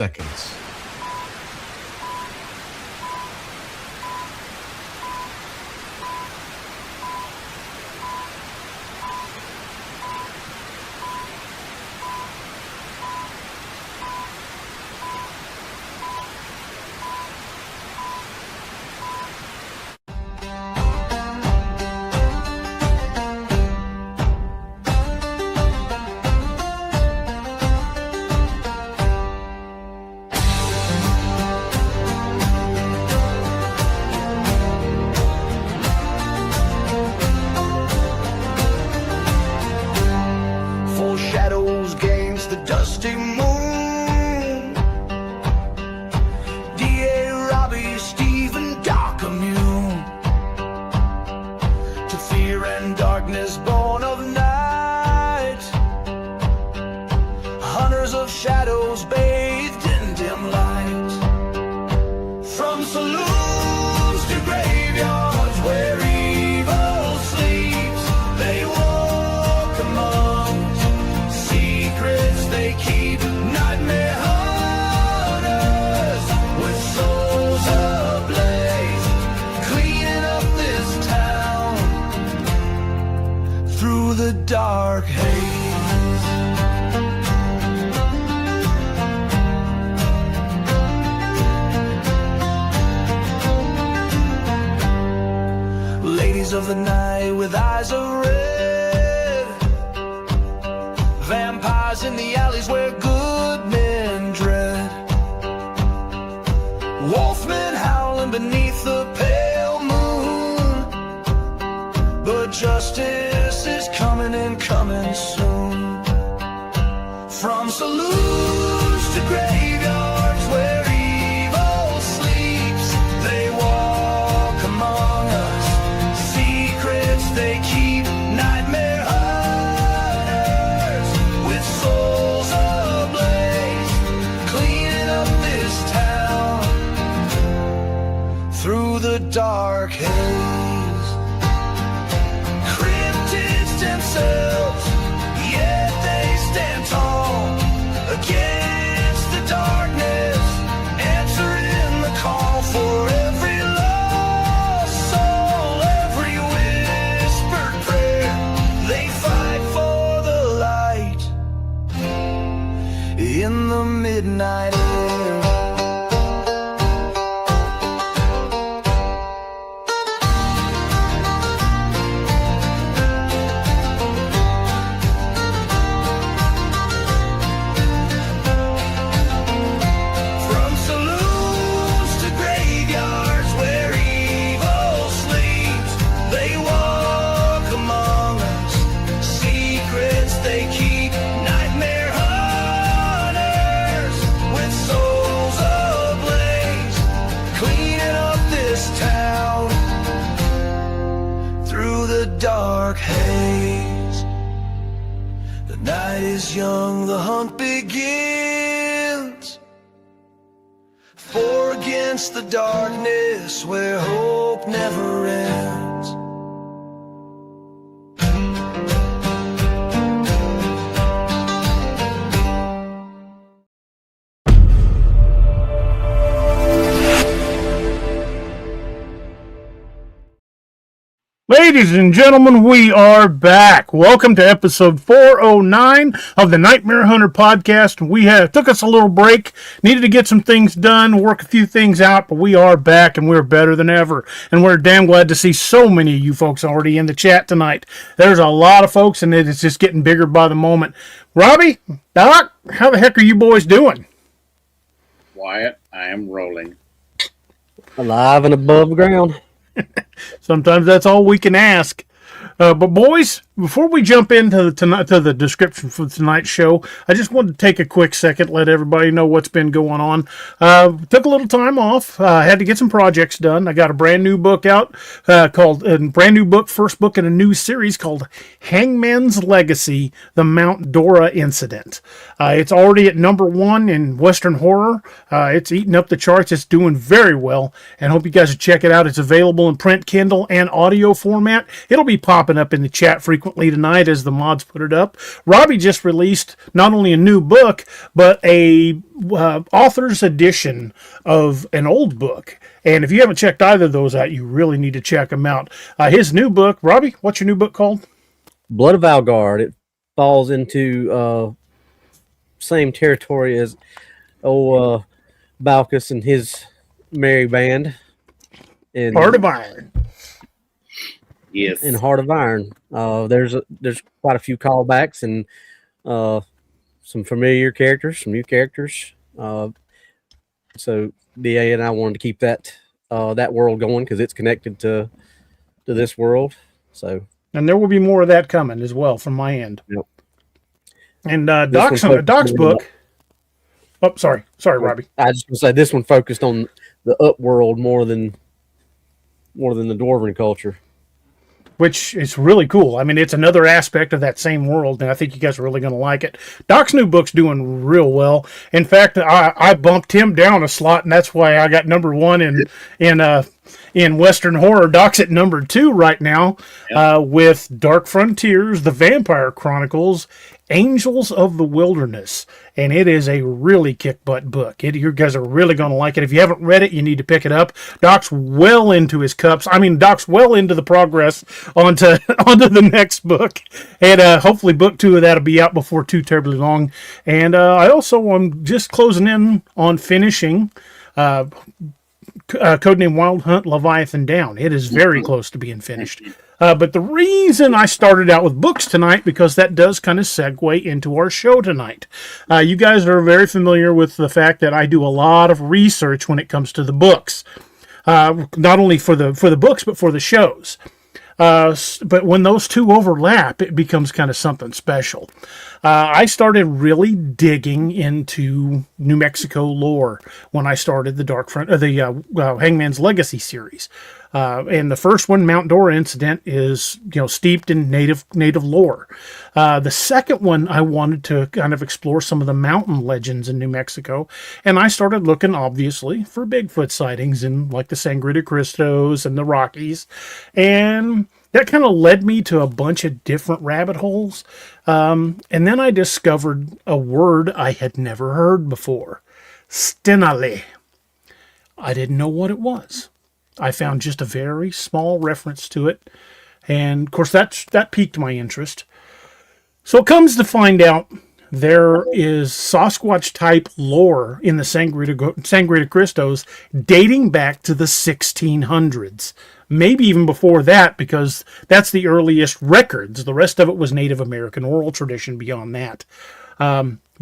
seconds. Dark haze. Ladies of the night with eyes of red, vampires in the alleys where good men dread, wolfmen howling beneath the pale moon, but justice is coming and coming soon. From saloons to graveyards where evil sleeps, they walk among us, secrets they keep, nightmare hunters with souls ablaze, cleaning up this town through the dark haze. Themselves, yet they stand tall against the darkness, answering the call for every lost soul, every whispered prayer. They fight for the light in the midnight air. Dark haze. The night is young, the hunt begins. For against the darkness where hope never ends. Ladies and gentlemen, we are back. Welcome to episode 409 of the Nightmare Hunter podcast. We took us a little break, needed to get some things done, work a few things out, but we are back and we're better than ever. And we're damn glad to see so many of you folks already in the chat tonight. There's a lot of folks and it's just getting bigger by the moment. Robbie, Doc, how the heck are you boys doing? Wyatt, I am rolling. Alive and above ground. Sometimes that's all we can ask. But boys, before we jump into the description for tonight's show, I just wanted to take a quick second, let everybody know what's been going on. Took a little time off. Had to get some projects done. I got a brand new book out first book in a new series called Hangman's Legacy: The Mount Dora Incident. It's already at #1 in Western horror. It's eating up the charts. It's doing very well, and hope you guys will check it out. It's available in print, Kindle, and audio format. It'll be popping up in the chat frequently recently tonight as the mods put it up. Robbie just released not only a new book, but a author's edition of an old book. And if you haven't checked either of those out, you really need to check them out. His new book, Robbie, what's your new book called? Blood of Algard. It falls into same territory as Balkus and his merry band. Heart of Iron. Yes. In Heart of Iron. There's quite a few callbacks and some familiar characters, some new characters. So DA and I wanted to keep that world going because it's connected to this world. So, and there will be more of that coming as well from my end. Yep. And Doc's book. Oh, sorry, Robbie. I just want to say this one focused on the up world more than the dwarven culture, which is really cool. I mean, it's another aspect of that same world, and I think you guys are really going to like it. Doc's new book's doing real well. In fact, I bumped him down a slot, and that's why I got number one in Western horror. Doc's at number 2 right now, with Dark Frontiers, The Vampire Chronicles, Angels of the Wilderness, and it is a really kick-butt book. You guys are really going to like it. If you haven't read it, you need to pick it up. Doc's well into his cups. I mean, Doc's well into the progress onto the next book, and hopefully book 2 of that will be out before too terribly long. And I also am just closing in on finishing codename Wild Hunt Leviathan Down. It is very close to being finished. But the reason I started out with books tonight, because that does kind of segue into our show tonight. You guys are very familiar with the fact that I do a lot of research when it comes to the books. Not only for the books, but for the shows. But when those two overlap, it becomes kind of something special. I started really digging into New Mexico lore when I started the Hangman's Legacy series. And the first one, Mount Dora incident, is steeped in native lore. The second one, I wanted to kind of explore some of the mountain legends in New Mexico, and I started looking, obviously, for Bigfoot sightings in like the Sangre de Cristos and the Rockies, and that kind of led me to a bunch of different rabbit holes. And then I discovered a word I had never heard before, stenale. I didn't know what it was. I found just a very small reference to it, and of course that piqued my interest. So it comes to find out there is Sasquatch type lore in the Sangre de Cristos dating back to the 1600s. Maybe even before that, because that's the earliest records. The rest of it was Native American oral tradition beyond that.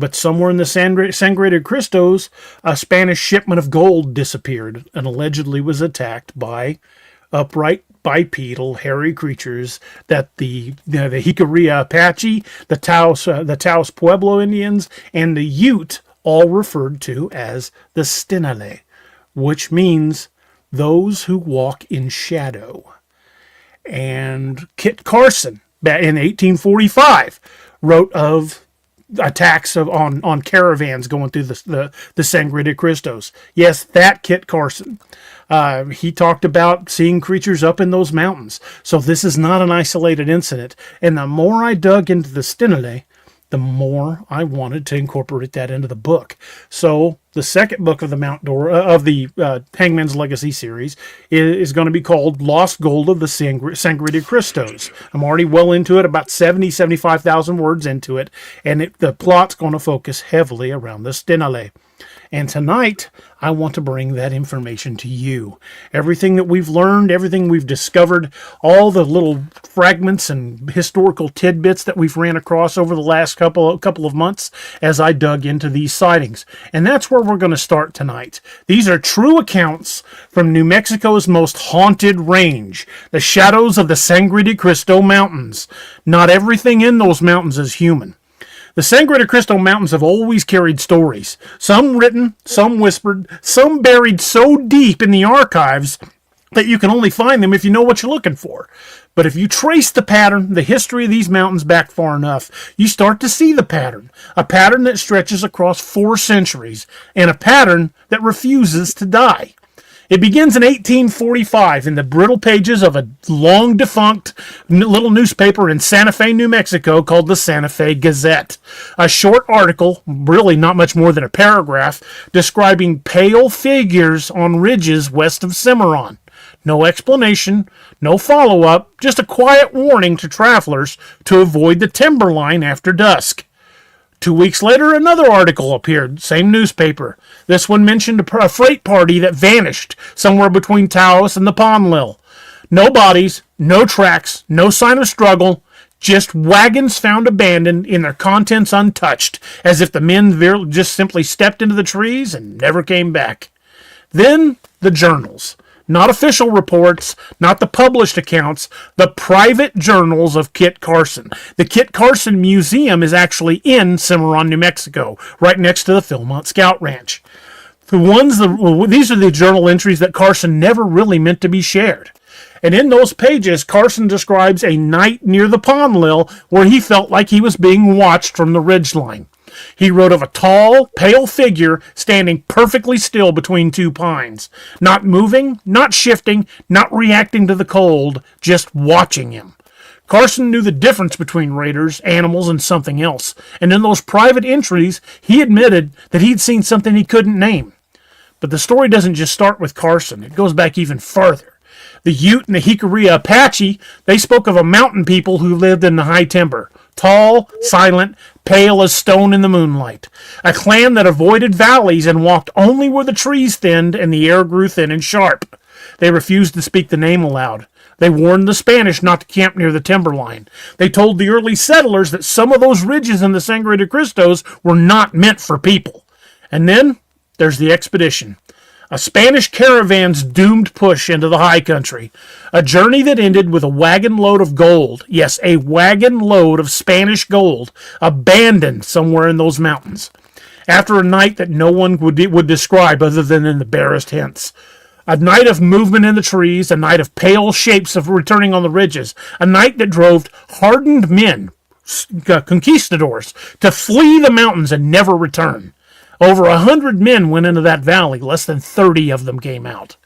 But somewhere in the Sangre de Cristos, a Spanish shipment of gold disappeared and allegedly was attacked by upright bipedal hairy creatures that the Jicarilla Apache, the Taos Pueblo Indians, and the Ute all referred to as the stenale, which means those who walk in shadow. And Kit Carson, back in 1845, wrote of attacks on caravans going through the Sangre de Cristos. Yes, that Kit Carson. He talked about seeing creatures up in those mountains. So this is not an isolated incident. And the more I dug into the stenale, the more I wanted to incorporate that into the book. So the second book of the Mount Dora of the Hangman's Legacy series is going to be called Lost Gold of the Sangre de Cristos. I'm already well into it, about 75,000 words into it, and the plot's going to focus heavily around the stenale. And tonight, I want to bring that information to you. Everything that we've learned, everything we've discovered, all the little fragments and historical tidbits that we've ran across over the last couple of months as I dug into these sightings. And that's where we're going to start tonight. These are true accounts from New Mexico's most haunted range, the shadows of the Sangre de Cristo Mountains. Not everything in those mountains is human. The Sangre de Cristo Mountains have always carried stories, some written, some whispered, some buried so deep in the archives that you can only find them if you know what you're looking for. But if you trace the pattern, the history of these mountains back far enough, you start to see the pattern, a pattern that stretches across 4 centuries, and a pattern that refuses to die. It begins in 1845 in the brittle pages of a long-defunct little newspaper in Santa Fe, New Mexico called the Santa Fe Gazette. A short article, really not much more than a paragraph, describing pale figures on ridges west of Cimarron. No explanation, no follow-up, just a quiet warning to travelers to avoid the timberline after dusk. 2 weeks later, another article appeared, same newspaper. This one mentioned a freight party that vanished somewhere between Taos and the Ponil. No bodies, no tracks, no sign of struggle, just wagons found abandoned and their contents untouched, as if the men just simply stepped into the trees and never came back. Then the journals. Not official reports, not the published accounts, the private journals of Kit Carson. The Kit Carson Museum is actually in Cimarron, New Mexico, right next to the Philmont Scout Ranch. These are the journal entries that Carson never really meant to be shared. And in those pages, Carson describes a night near the Ponil where he felt like he was being watched from the ridgeline. He wrote of a tall, pale figure standing perfectly still between two pines, not moving, not shifting, not reacting to the cold, just watching him. Carson knew the difference between raiders, animals, and something else, and in those private entries, he admitted that he'd seen something he couldn't name. But the story doesn't just start with Carson. It goes back even farther. The Ute and the Jicarilla Apache, they spoke of a mountain people who lived in the high timber. Tall, silent, pale as stone in the moonlight. A clan that avoided valleys and walked only where the trees thinned and the air grew thin and sharp. They refused to speak the name aloud. They warned the Spanish not to camp near the timberline. They told the early settlers that some of those ridges in the Sangre de Cristos were not meant for people. And then there's the expedition. A Spanish caravan's doomed push into the high country. A journey that ended with a wagon load of gold. Yes, a wagon load of Spanish gold abandoned somewhere in those mountains. After a night that no one would describe other than in the barest hints. A night of movement in the trees, a night of pale shapes of returning on the ridges. A night that drove hardened men, conquistadors, to flee the mountains and never return. Over 100 men went into that valley. Less than 30 of them came out.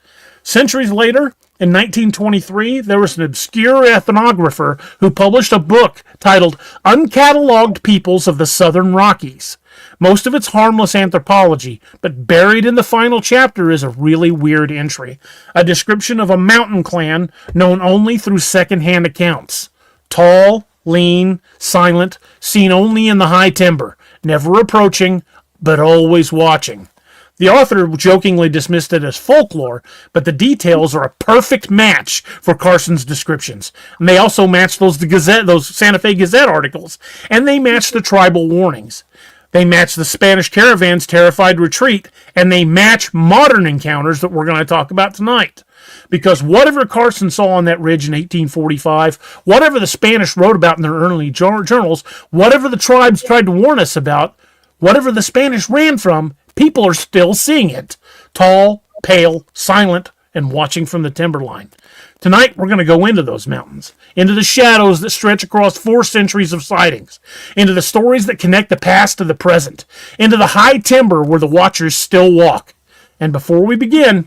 Centuries later, in 1923, there was an obscure ethnographer who published a book titled Uncatalogued Peoples of the Southern Rockies. Most of it's harmless anthropology, but buried in the final chapter is a really weird entry. A description of a mountain clan known only through second-hand accounts. Tall, lean, silent, seen only in the high timber, never approaching, but always watching. The author jokingly dismissed it as folklore, but the details are a perfect match for Carson's descriptions. And they also match those Santa Fe Gazette articles, and they match the tribal warnings. They match the Spanish caravan's terrified retreat, and they match modern encounters that we're going to talk about tonight. Because whatever Carson saw on that ridge in 1845, whatever the Spanish wrote about in their early journals, whatever the tribes tried to warn us about, whatever the Spanish ran from, people are still seeing it. Tall, pale, silent, and watching from the timberline. Tonight, we're going to go into those mountains, into the shadows that stretch across 4 centuries of sightings, into the stories that connect the past to the present, into the high timber where the watchers still walk. And before we begin,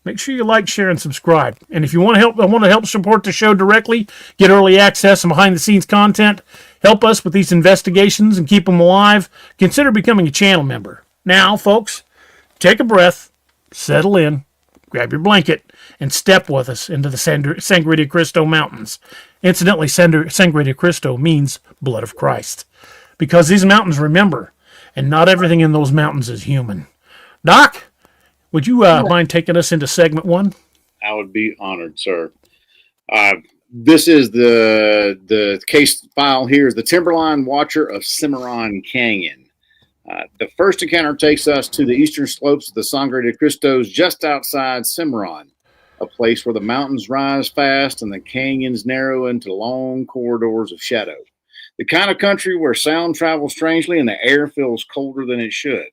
make sure you like, share, and subscribe. And if you want to help support the show directly, get early access and behind-the-scenes content, help us with these investigations and keep them alive, consider becoming a channel member. Now, folks, take a breath, settle in, grab your blanket, and step with us into the Sangre de Cristo Mountains. Incidentally, Sangre de Cristo means blood of Christ. Because these mountains remember, and not everything in those mountains is human. Doc, would you mind taking us into segment 1? I would be honored, sir. This is the case file here is the Timberline Watcher of Cimarron Canyon. The first encounter takes us to the eastern slopes of the Sangre de Cristos just outside Cimarron, a place where the mountains rise fast and the canyons narrow into long corridors of shadow. The kind of country where sound travels strangely and the air feels colder than it should.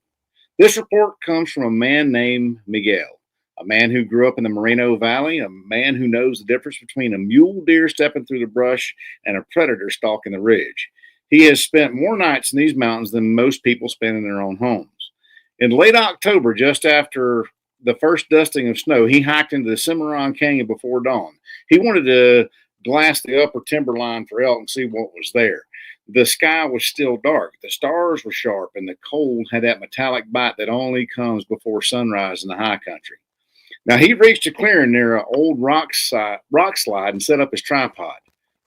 This report comes from a man named Miguel, a man who grew up in the Moreno Valley, a man who knows the difference between a mule deer stepping through the brush and a predator stalking the ridge. He has spent more nights in these mountains than most people spend in their own homes. In late October, just after the first dusting of snow, he hiked into the Cimarron Canyon before dawn. He wanted to blast the upper timberline for elk and see what was there. The sky was still dark. The stars were sharp, and the cold had that metallic bite that only comes before sunrise in the high country. Now, he reached a clearing near an old rock slide and set up his tripod.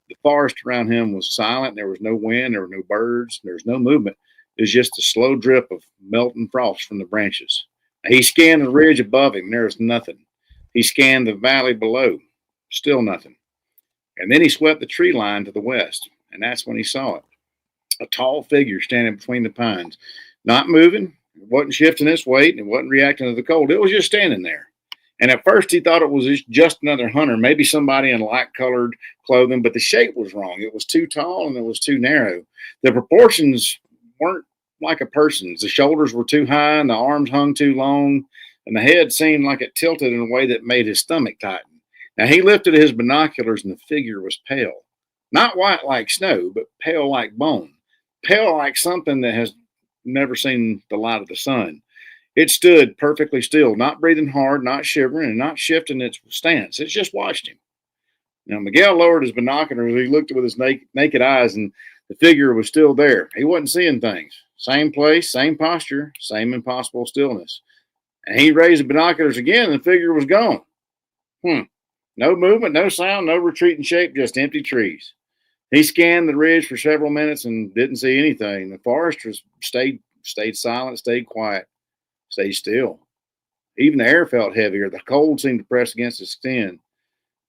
The forest around him was silent. There was no wind. There were no birds. There was no movement. It was just a slow drip of melting frost from the branches. He scanned the ridge above him. There was nothing. He scanned the valley below. Still nothing. And then he swept the tree line to the west. And that's when he saw it. A tall figure standing between the pines. Not moving. It wasn't shifting its weight. It wasn't reacting to the cold. It was just standing there. And at first he thought it was just another hunter, maybe somebody in light-colored clothing, but the shape was wrong. It was too tall and it was too narrow. The proportions weren't like a person's. The shoulders were too high and the arms hung too long, and the head seemed like it tilted in a way that made his stomach tighten. Now, he lifted his binoculars and the figure was pale. Not white like snow, but pale like bone. Pale like something that has never seen the light of the sun. It stood perfectly still, not breathing hard, not shivering, and not shifting its stance. It just watched him. Now, Miguel lowered his binoculars. He looked with his naked eyes, and the figure was still there. He wasn't seeing things. Same place, same posture, same impossible stillness. And he raised the binoculars again, and the figure was gone. No movement, no sound, no retreating shape, just empty trees. He scanned the ridge for several minutes and didn't see anything. The forest stayed silent, stayed quiet. Stay still. Even the air felt heavier. The cold seemed to press against his skin.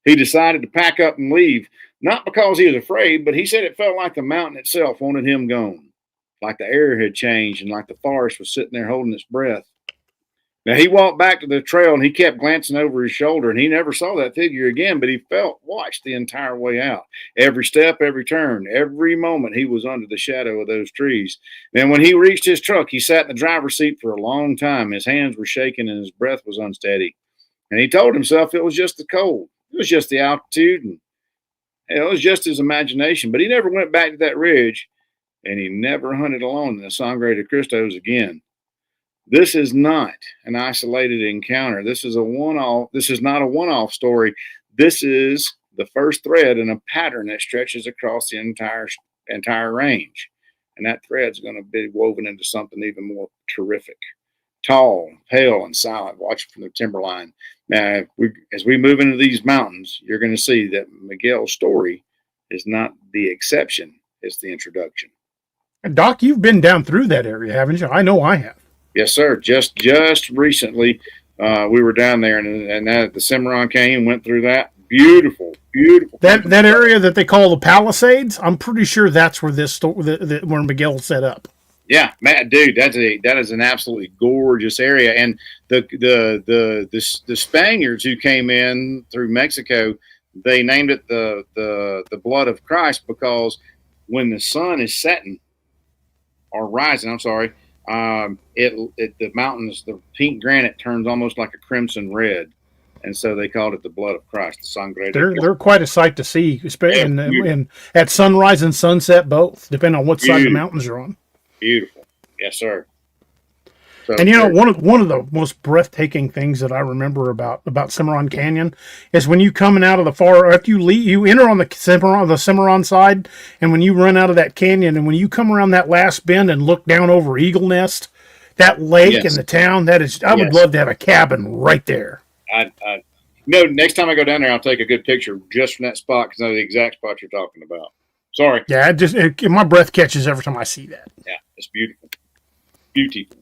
He decided to pack up and leave, not because he was afraid, but he said it felt like the mountain itself wanted him gone, like the air had changed and like the forest was sitting there holding its breath. Now, he walked back to the trail and he kept glancing over his shoulder, and he never saw that figure again, but he watched the entire way out. Every step, every turn, every moment he was under the shadow of those trees. And when he reached his truck, he sat in the driver's seat for a long time. His hands were shaking and his breath was unsteady. And he told himself it was just the cold. It was just the altitude, and it was just his imagination. But he never went back to that ridge, and he never hunted alone in the Sangre de Cristo again. This is not an isolated encounter. This is not a one-off story. This is the first thread in a pattern that stretches across the entire range. And that thread's going to be woven into something even more terrific. Tall, pale, and silent, watching from the timberline. Now, as we move into these mountains, you're going to see that Miguel's story is not the exception. It's the introduction. Doc, you've been down through that area, haven't you? I know I have. Yes, sir. Just recently, we were down there, and that the Cimarron Canyon went through that. Beautiful. That area that they call the Palisades. I'm pretty sure that's where where Miguel set up. Yeah, man, dude, that is an absolutely gorgeous area. And the Spaniards who came in through Mexico, they named it the blood of Christ because when the sun is setting or rising, the mountains, the pink granite turns almost like a crimson red, and so they called it the blood of Christ, the Sangre de Cristo. They're quite a sight to see, especially in at sunrise and sunset both, depending on what side of the mountains you're on. Beautiful, yes, sir. So, and one of the most breathtaking things that I remember about Cimarron Canyon is when you coming out of the after you enter on the Cimarron side, and when you run out of that canyon, and when you come around that last bend and look down over Eagle Nest, that lake and the town, I would love to have a cabin right there. Next time I go down there, I'll take a good picture just from that spot because I know the exact spot you're talking about. Sorry. Yeah, my breath catches every time I see that. Yeah, it's beautiful. Beautiful.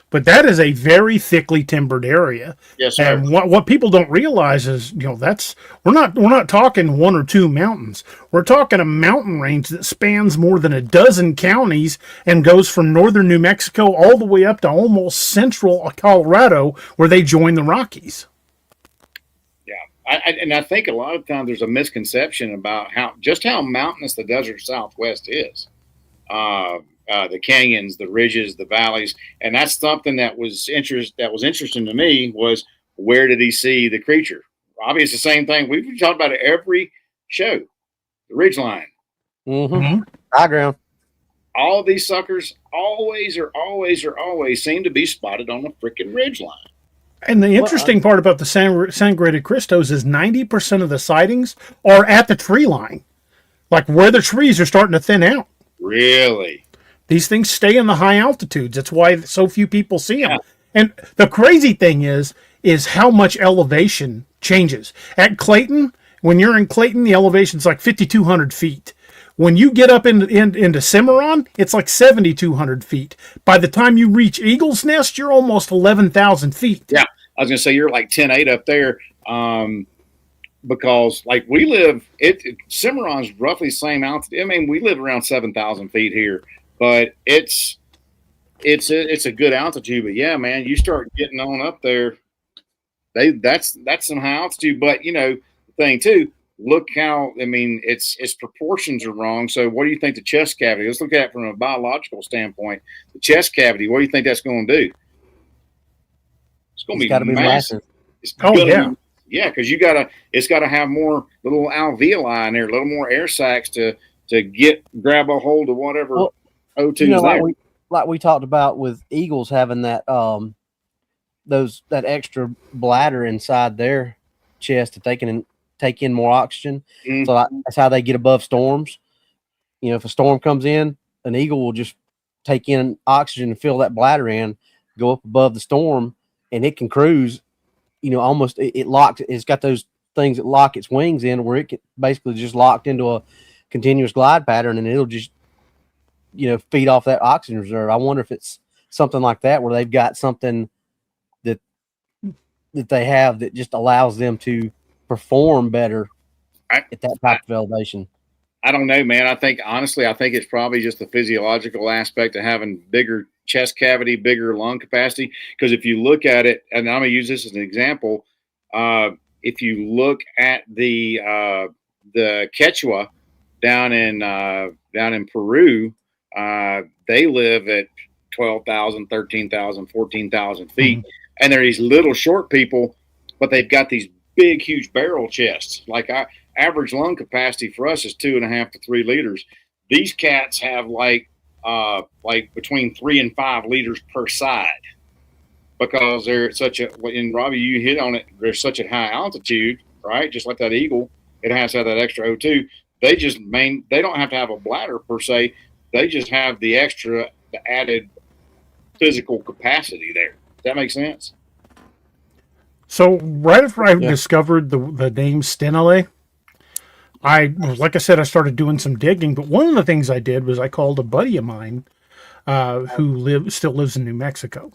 But that is a very thickly timbered area. Yes, sir. And what people don't realize is, we're not talking one or two mountains. We're talking a mountain range that spans more than a dozen counties and goes from northern New Mexico all the way up to almost central Colorado, where they join the Rockies. Yeah, I think a lot of times there's a misconception about how mountainous the desert Southwest is. The canyons, the ridges, the valleys, and that's something that was interesting to me was where did he see the creature? Obviously, the same thing we've talked about it every show. The ridge line, high ground. all of these suckers always seem to be spotted on the freaking ridgeline. And the interesting part about the Sangre de Cristos is 90% of the sightings are at the tree line, like where the trees are starting to thin out. Really? These things stay in the high altitudes. That's why so few people see them. Yeah. And the crazy thing is how much elevation changes. At Clayton, when you're in Clayton, the elevation's like 5,200 feet. When you get up into Cimarron, it's like 7,200 feet. By the time you reach Eagle's Nest, you're almost 11,000 feet. Yeah, I was going to say you're like 10.8 up there, because like we live, Cimarron's roughly the same altitude. I mean, we live around 7,000 feet here, but it's a good altitude. But yeah, man, you start getting on up there, that's some high altitude. But you know, the thing too. Look how, I mean, its proportions are wrong. So what do you think the chest cavity, let's look at it from a biological standpoint. The chest cavity, what do you think that's going to do? It's going to be massive. Yeah, because it's got to have more little alveoli in there, a little more air sacs to grab a hold of whatever O2 is there. Like we talked about with eagles having that that extra bladder inside their chest that they can take in more oxygen. Mm-hmm. So that's how they get above storms. You know, if a storm comes in, an eagle will just take in oxygen and fill that bladder in, go up above the storm, and it can cruise. You know, almost it's got those things that lock its wings in where it can basically just locked into a continuous glide pattern, and it'll just, you know, feed off that oxygen reserve. I wonder if it's something like that where they've got something that they have that just allows them to perform better at that type of elevation. I don't know, man. I think it's probably just the physiological aspect of having bigger chest cavity, bigger lung capacity. Because if you look at it, and I'm going to use this as an example, if you look at the Quechua down in Peru, they live at 12,000, 13,000, 14,000 feet, and they're these little short people, but they've got these big, huge barrel chests. Like our average lung capacity for us is 2.5 to 3 liters. These cats have like between 3 and 5 liters per side, because they're and Robbie, you hit on it. They're such a high altitude, right? Just like that eagle, it has to have that extra O2. They don't have to have a bladder per se. They just have the added physical capacity there. Does that make sense? So right after I discovered the name stenale, like I said, I started doing some digging. But one of the things I did was I called a buddy of mine who still lives in New Mexico.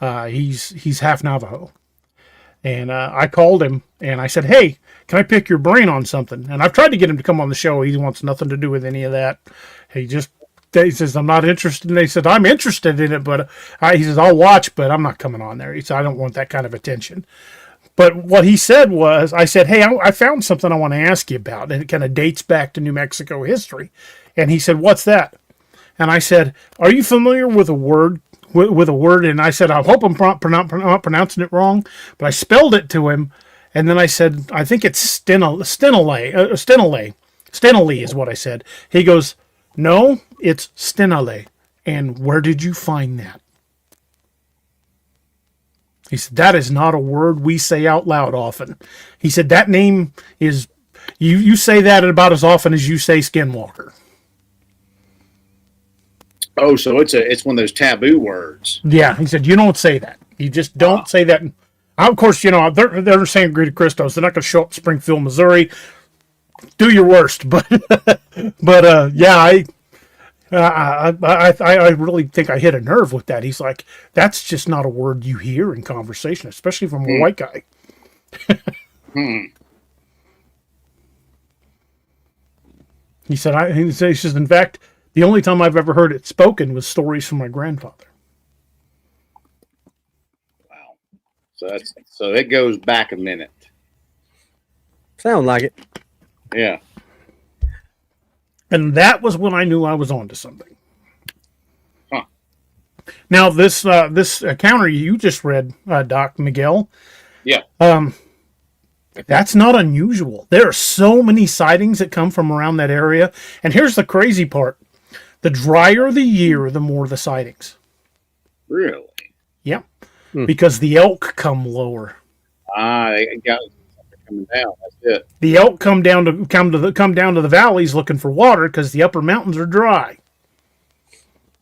He's half Navajo, and I called him and I said, "Hey, can I pick your brain on something?" And I've tried to get him to come on the show. He wants nothing to do with any of that. He says, "I'm not interested." And they said, "I'm interested in it, but he says, I'll watch, but I'm not coming on there." He said, "I don't want that kind of attention." But what he said was, I said, "Hey, I found something I want to ask you about." And it kind of dates back to New Mexico history. And he said, "What's that?" And I said, "Are you familiar with a word?" With a word, and I said, "I hope I'm not pronouncing it wrong," but I spelled it to him, and then I said, "I think it's stenale is what I said." He goes, "No, it's stenale. And where did you find that?" He said, "That is not a word we say out loud often." He said, "That name is, you say that about as often as you say skinwalker." Oh, so it's one of those taboo words. Yeah, he said, "You don't say that. You just don't say that." Of course, you know, they're Sangre de Cristos. They're not going to show up in Springfield, Missouri. Do your worst. But yeah, I really think I hit a nerve with that. He's like, "That's just not a word you hear in conversation, especially from a white guy." He said, he says, "In fact, the only time I've ever heard it spoken was stories from my grandfather." Wow. So it goes back a minute. Sound like it. Yeah. And that was when I knew I was onto something. Huh. Now, this encounter you just read, Doc Miguel. Yeah. That's not unusual. There are so many sightings that come from around that area. And here's the crazy part. The drier the year, the more the sightings. Really? Yep. Because the elk come lower. They got coming down. That's it. The elk come down to the valleys looking for water because the upper mountains are dry.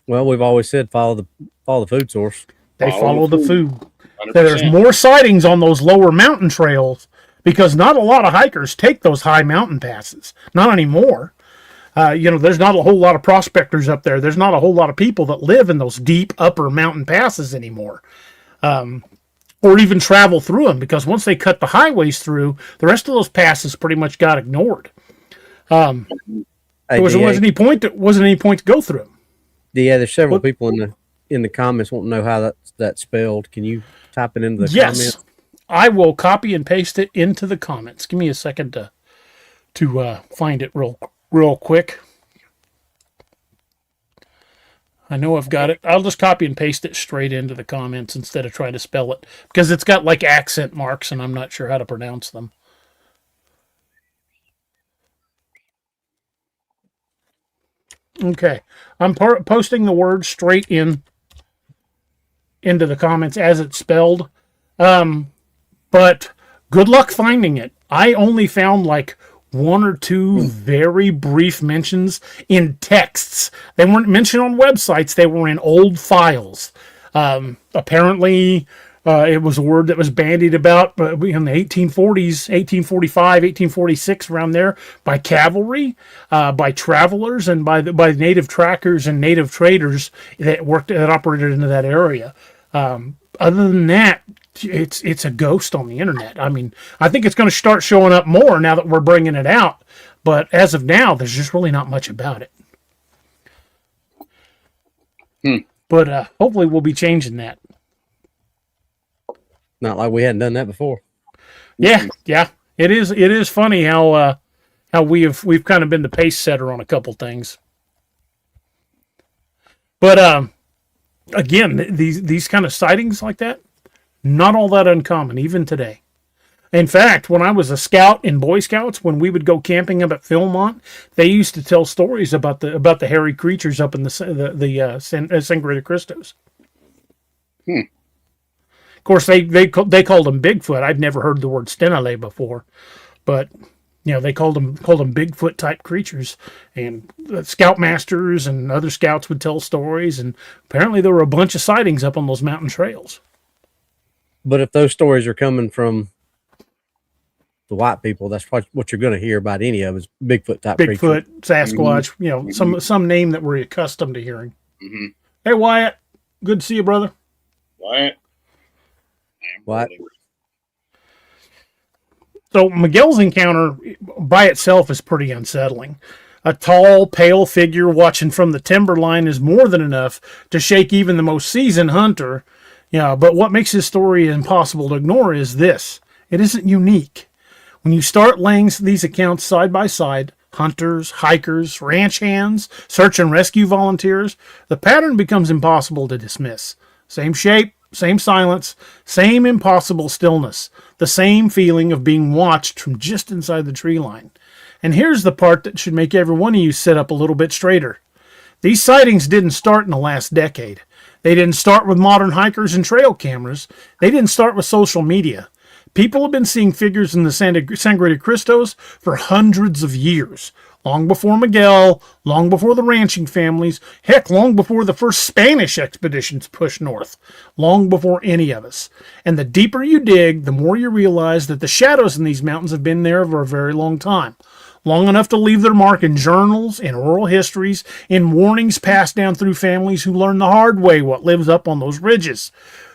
Well, we've always said follow the food source. They follow the food. 100%. There's more sightings on those lower mountain trails because not a lot of hikers take those high mountain passes. Not anymore. There's not a whole lot of prospectors up there. There's not a whole lot of people that live in those deep upper mountain passes anymore. Or even travel through them, because once they cut the highways through, the rest of those passes pretty much got ignored. There wasn't any point to go through them. Yeah, there's several people in the comments want to know how that's spelled. Can you type it into the comments? Yes, I will copy and paste it into the comments. Give me a second to find it real quick. I know I've got it. I'll just copy and paste it straight into the comments instead of trying to spell it, because it's got like accent marks and I'm not sure how to pronounce them. Okay. I'm posting the word straight into the comments as it's spelled. But good luck finding it. I only found like one or two very brief mentions in texts. They weren't mentioned on websites. They were in old files. Apparently, it was a word that was bandied about in the 1840s, 1845, 1846, around there, by cavalry, by travelers, and by native trackers and native traders that operated into that area. Other than that, it's a ghost on the internet. I mean, I think it's going to start showing up more now that we're bringing it out. But as of now, there's just really not much about it. But hopefully we'll be changing that. Not like we hadn't done that before. Yeah. It is funny how we've kind of been the pace setter on a couple things. But again, these kind of sightings like that, not all that uncommon, even today. In fact, when I was a scout in Boy Scouts, when we would go camping up at Philmont, they used to tell stories about the hairy creatures up in the Sangre de Cristos. Of course, they called them Bigfoot. I'd never heard the word stenale before, but they called them Bigfoot type creatures. And scoutmasters and other scouts would tell stories, and apparently there were a bunch of sightings up on those mountain trails. But if those stories are coming from the white people, that's probably what you're going to hear about any of is Bigfoot type creatures. Bigfoot, Sasquatch, some name that we're accustomed to hearing. Mm-hmm. Hey, Wyatt. Good to see you, brother. Wyatt. So Miguel's encounter by itself is pretty unsettling. A tall, pale figure watching from the timberline is more than enough to shake even the most seasoned hunter. But what makes his story impossible to ignore is this. It isn't unique. When you start laying these accounts side by side, hunters, hikers, ranch hands, search and rescue volunteers, the pattern becomes impossible to dismiss. Same shape, same silence, same impossible stillness, the same feeling of being watched from just inside the tree line. And here's the part that should make every one of you sit up a little bit straighter. These sightings didn't start in the last decade. They didn't start with modern hikers and trail cameras. They didn't start with social media. People have been seeing figures in the Sangre de Cristos for hundreds of years. Long before Miguel, long before the ranching families, heck, long before the first Spanish expeditions pushed north, long before any of us. And the deeper you dig, the more you realize that the shadows in these mountains have been there for a very long time. Long enough to leave their mark in journals, in oral histories, in warnings passed down through families who learned the hard way what lives up on those ridges.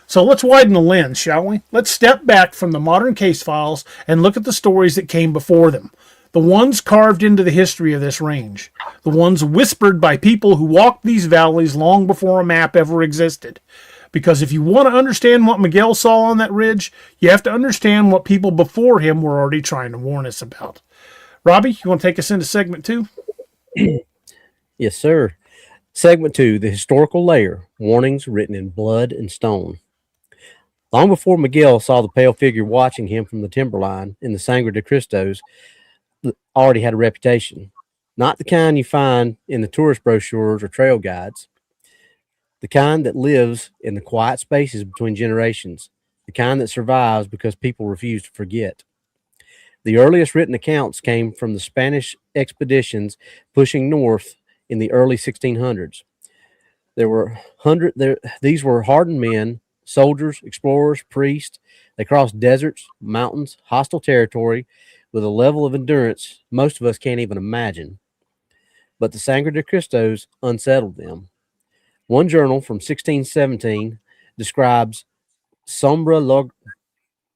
So let's widen the lens, shall we? Let's step back from the modern case files and look at the stories that came before them. The ones carved into the history of this range. The ones whispered by people who walked these valleys long before a map ever existed. Because if you want to understand what Miguel saw on that ridge, you have to understand what people before him were already trying to warn us about. Robbie, you want to take us into segment 2? Yes, sir. Segment 2, the historical layer, warnings written in blood and stone. Long before Miguel saw the pale figure watching him from the timberline in the Sangre de Cristos, already had a reputation. Not the kind you find in the tourist brochures or trail guides. The kind that lives in the quiet spaces between generations. The kind that survives because people refuse to forget. The earliest written accounts came from the Spanish expeditions pushing north in the early 1600s. These were hardened men, soldiers, explorers, priests. They crossed deserts, mountains, hostile territory with a level of endurance most of us can't even imagine. But the Sangre de Cristos unsettled them. One journal from 1617 describes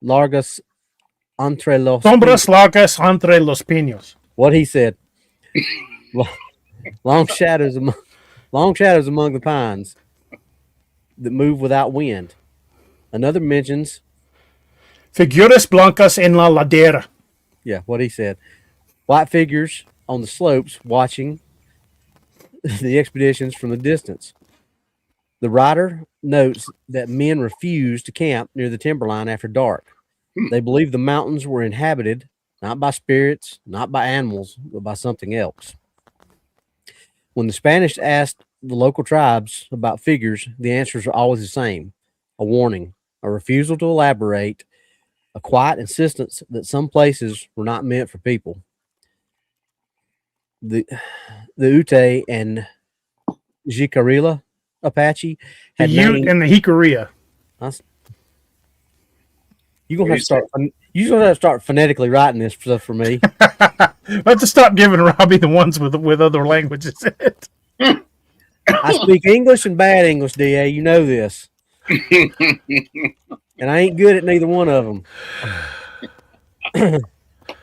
largas entre los Sombras largas entre los pinos. what he said. long shadows among the pines that move without wind. Another mentions, Figuras blancas en la ladera. yeah, what he said. White figures on the slopes watching the expeditions from the distance. The writer notes that men refused to camp near the timberline after dark. They believed the mountains were inhabited not by spirits, not by animals, but by something else. When the Spanish asked the local tribes about figures, the answers are always the same: a warning, a refusal to elaborate, a quiet insistence that some places were not meant for people. The Ute and Jicarilla Apache The had Ute named, and the Jicarilla. you're gonna have to start phonetically writing this stuff for me. I have to stop giving Robbie the ones with other languages in it. I speak English and bad English, DA. You know this. And I ain't good at neither one of them.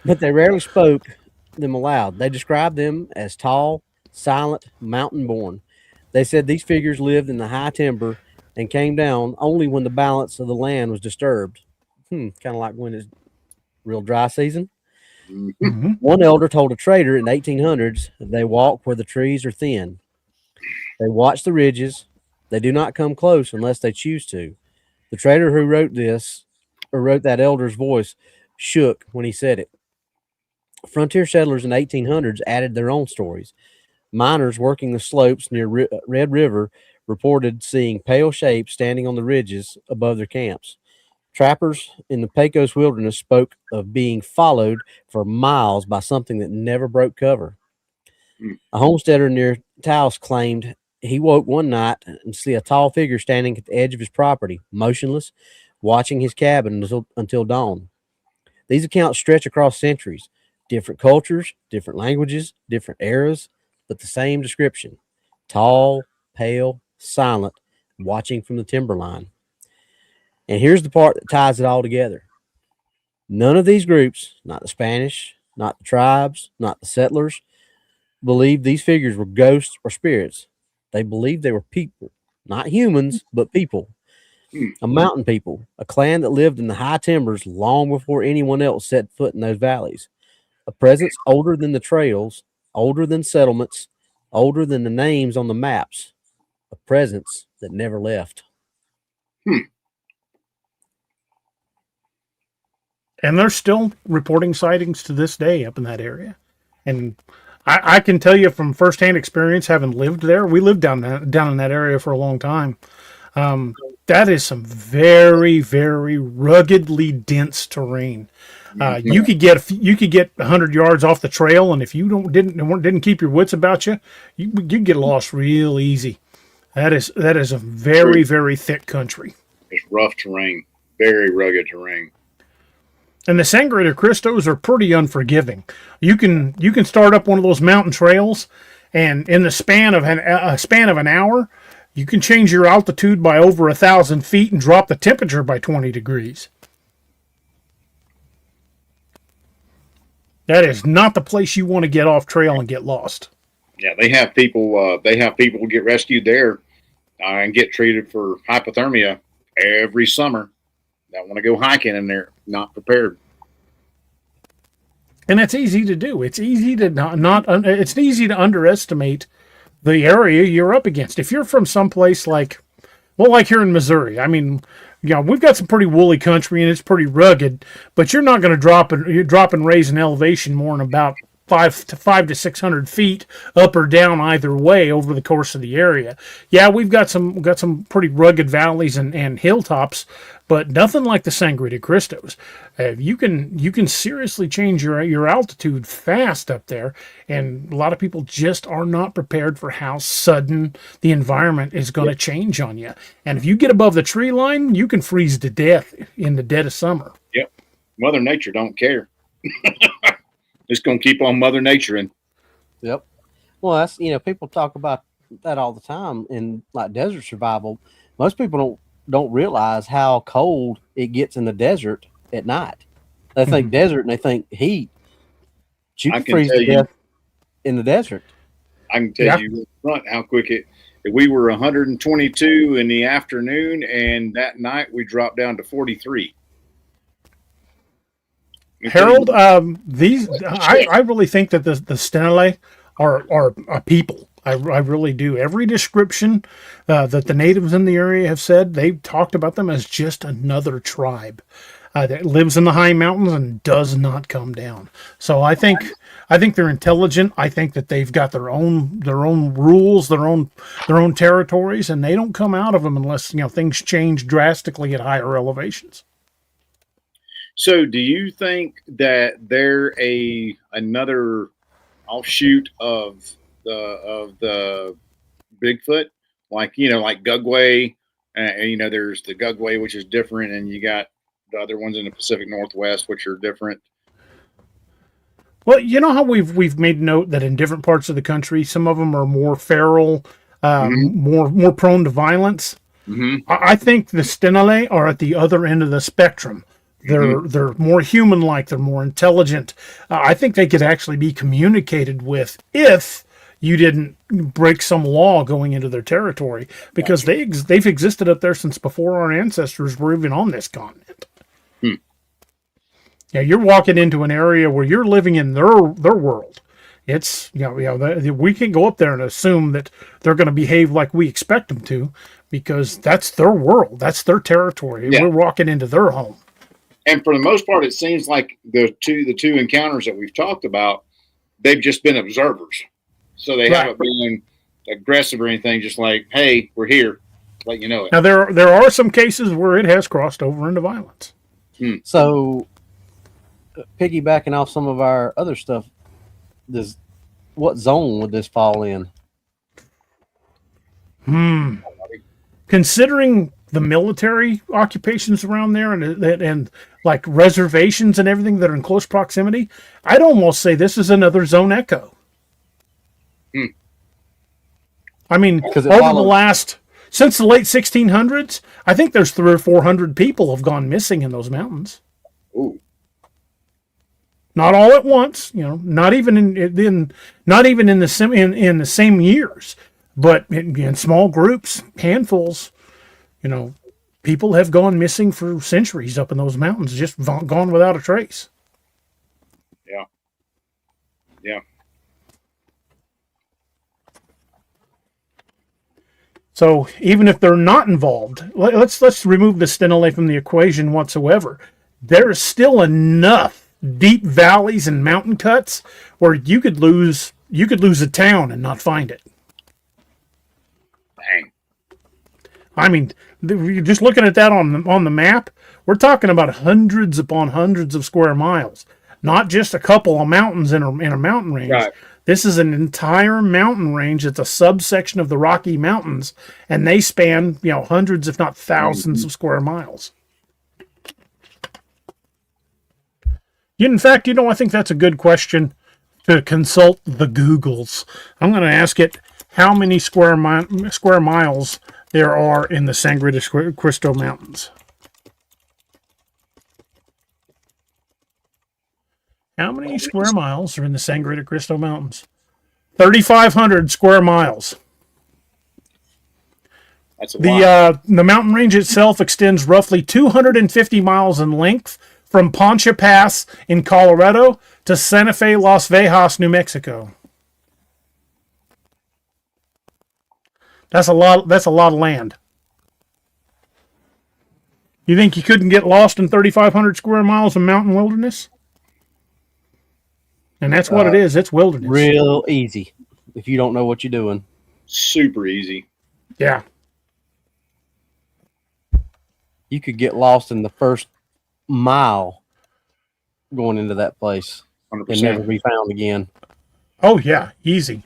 But they rarely spoke them aloud. They described them as tall, silent, mountain-born. They said these figures lived in the high timber and came down only when the balance of the land was disturbed. Kind of like when it's real dry season. Mm-hmm. One elder told a trader in the 1800s they walk where the trees are thin. They watch the ridges. They do not come close unless they choose to. The trader who wrote that elder's voice shook when he said it. Frontier settlers in the 1800s added their own stories. Miners working the slopes near Red River reported seeing pale shapes standing on the ridges above their camps. Trappers in the Pecos wilderness spoke of being followed for miles by something that never broke cover. A homesteader near Taos claimed he woke one night and see a tall figure standing at the edge of his property, motionless, watching his cabin until dawn. These accounts stretch across centuries, different cultures, different languages, different eras, but the same description: tall, pale, silent, watching from the timberline. And here's the part that ties it all together. None of these groups, not the Spanish, not the tribes, not the settlers, believed these figures were ghosts or spirits. They believed they were people, not humans, but people. A mountain people, a clan that lived in the high timbers long before anyone else set foot in those valleys. A presence older than the trails, older than settlements, older than the names on the maps. A presence that never left. And they're still reporting sightings to this day up in that area. And I can tell you from firsthand experience, having lived there, we lived down in that area for a long time. That is some very, very ruggedly dense terrain. You could get 100 yards off the trail, and if you didn't keep your wits about you, you'd get lost real easy. That is a very, very thick country. It's rough terrain, very rugged terrain. And the Sangre de Cristos are pretty unforgiving. You can start up one of those mountain trails, and in the span of an hour, you can change your altitude by over 1,000 feet and drop the temperature by 20 degrees. That is not the place you want to get off trail and get lost. Yeah, they have people. Who get rescued there and get treated for hypothermia every summer. That want to go hiking and they're not prepared. And it's easy to do. It's easy to it's easy to underestimate the area you're up against. If you're from someplace like here in Missouri, I mean, we've got some pretty woolly country and it's pretty rugged, but you're not going to drop and raise an elevation more than about five to 600 feet up or down either way over the course of the area. Yeah, we've got some pretty rugged valleys and hilltops, but nothing like the Sangre de Cristos. You can seriously change your altitude fast up there, and a lot of people just are not prepared for how sudden the environment is going to change on you. And if you get above the tree line, you can freeze to death in the dead of summer. Yep. Mother Nature don't care. Just gonna keep on Mother Naturing. Yep. Well, that's people talk about that all the time in like desert survival. Most people don't realize how cold it gets in the desert at night. They think desert and they think heat. But you can freeze to death in the desert. I can tell you up front how quick we were 122 in the afternoon, and that night we dropped down to 43. Harold, I really think that the stenale are a people. I really do. Every description that the natives in the area have said, they've talked about them as just another tribe that lives in the high mountains and does not come down. So I think they're intelligent. I think that they've got their own rules, their own territories, and they don't come out of them unless things change drastically at higher elevations. So, do you think that they're another offshoot of the Bigfoot, like Gugway? There's the Gugway, which is different, and you got the other ones in the Pacific Northwest, which are different. Well, you know how we've made note that in different parts of the country, some of them are more feral, more prone to violence. Mm-hmm. I think the stenale are at the other end of the spectrum. They're more human-like. They're more intelligent. I think they could actually be communicated with if you didn't break some law going into their territory, because they've existed up there since before our ancestors were even on this continent. Yeah, you're walking into an area where you're living in their world. It's we can't go up there and assume that they're going to behave like we expect them to, because that's their world. That's their territory. Yeah. We're walking into their home. And for the most part, it seems like the two encounters that we've talked about, they've just been observers. So they haven't been aggressive or anything, just like, hey, we're here. Let you know it. Now, there are some cases where it has crossed over into violence. So, piggybacking off some of our other stuff, what zone would this fall in? Considering the military occupations around there and like reservations and everything that are in close proximity, I'd almost say this is another zone echo. I mean, since the late 1600s, I think there's 300 or 400 people have gone missing in those mountains. Ooh. Not all at once, not even in the same years, but in small groups, handfuls. People have gone missing for centuries up in those mountains, just gone without a trace. Yeah. Yeah. So even if they're not involved, let's remove the stenale from the equation whatsoever. There is still enough deep valleys and mountain cuts where you could lose a town and not find it. Dang. I mean, just looking at that on the map, we're talking about hundreds upon hundreds of square miles, not just a couple of mountains in a mountain range. Right. This is an entire mountain range. It's a subsection of the Rocky Mountains, and they span, hundreds, if not thousands of square miles. In fact, I think that's a good question to consult the Googles. I'm going to ask it how many square miles there are in the Sangre de Cristo Mountains. How many square miles are in the Sangre de Cristo Mountains? 3,500 square miles. That's a lot. The mountain range itself extends roughly 250 miles in length from Poncha Pass in Colorado to Santa Fe, Las Vegas, New Mexico. That's a lot of land. You think you couldn't get lost in 3,500 square miles of mountain wilderness? And that's what it is. It's wilderness. Real easy if you don't know what you're doing. Super easy. Yeah. You could get lost in the first mile going into that place 100%. and never be found again. Oh, yeah. Easy.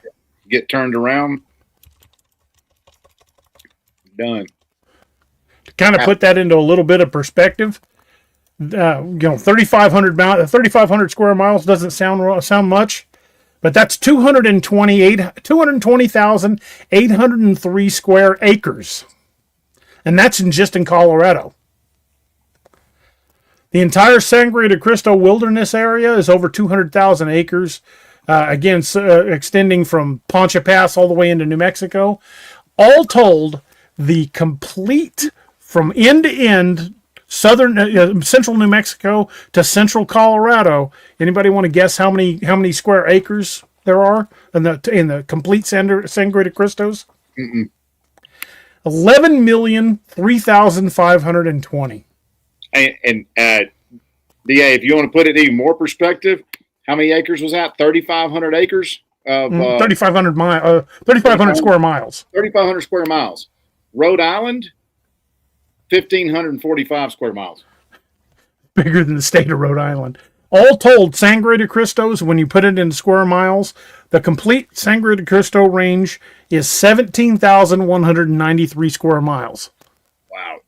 Get turned around. Done. To kind of put that into a little bit of perspective, 3,500 square miles doesn't sound much, but that's 220,803 square acres. And that's just in Colorado. The entire Sangre de Cristo wilderness area is over 200,000 acres. Extending from Poncha Pass all the way into New Mexico. All told, the complete from end to end central New Mexico to central Colorado. Anybody want to guess how many square acres there are in the complete Sangre de Cristos? 11,003,520. And DA, if you want to put it in even more perspective, how many acres was that? 3,500 acres of 3,500 square miles. 3,500 square miles. Rhode Island, 1,545 square miles. Bigger than the state of Rhode Island. All told, Sangre de Cristos, when you put it in square miles, the complete Sangre de Cristo range is 17,193 square miles. Wow.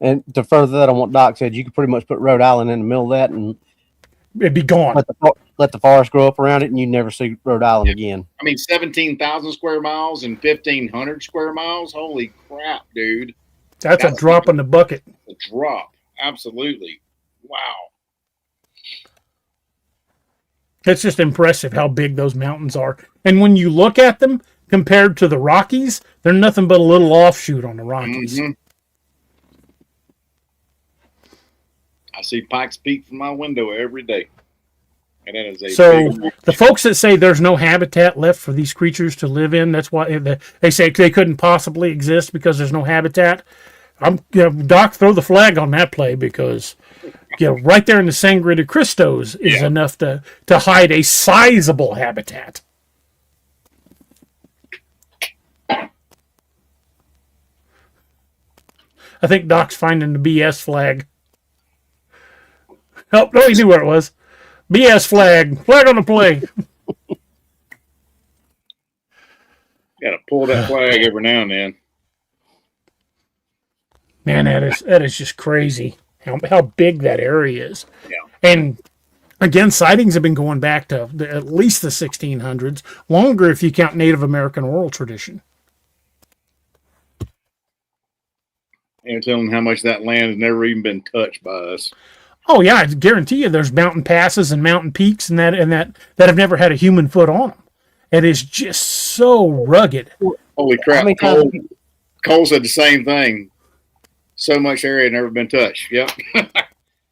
And to further that on what Doc said, you could pretty much put Rhode Island in the middle of that and it'd be gone. Let the forest grow up around it, and you never see Rhode Island again. I mean, 17,000 square miles and 1,500 square miles. Holy crap, dude! That's a drop in the bucket. A drop, absolutely. Wow. It's just impressive how big those mountains are. And when you look at them compared to the Rockies, they're nothing but a little offshoot on the Rockies. Mm-hmm. I see Pikes Peak from my window every day. And that is the folks that say there's no habitat left for these creatures to live in, that's why they say they couldn't possibly exist because there's no habitat. Doc, throw the flag on that play because right there in the Sangre de Cristos is enough to hide a sizable habitat. I think Doc's finding the BS flag. Oh, no, he knew where it was. BS flag. Flag on the play. Got to pull that flag every now and then. Man, that is just crazy how big that area is. Yeah. And again, sightings have been going back to at least the 1600s, longer if you count Native American oral tradition. And telling how much that land has never even been touched by us. Oh yeah, I guarantee you there's mountain passes and mountain peaks and that have never had a human foot on them. It is just so rugged. Holy crap. Cole said the same thing. So much area never been touched. Yep.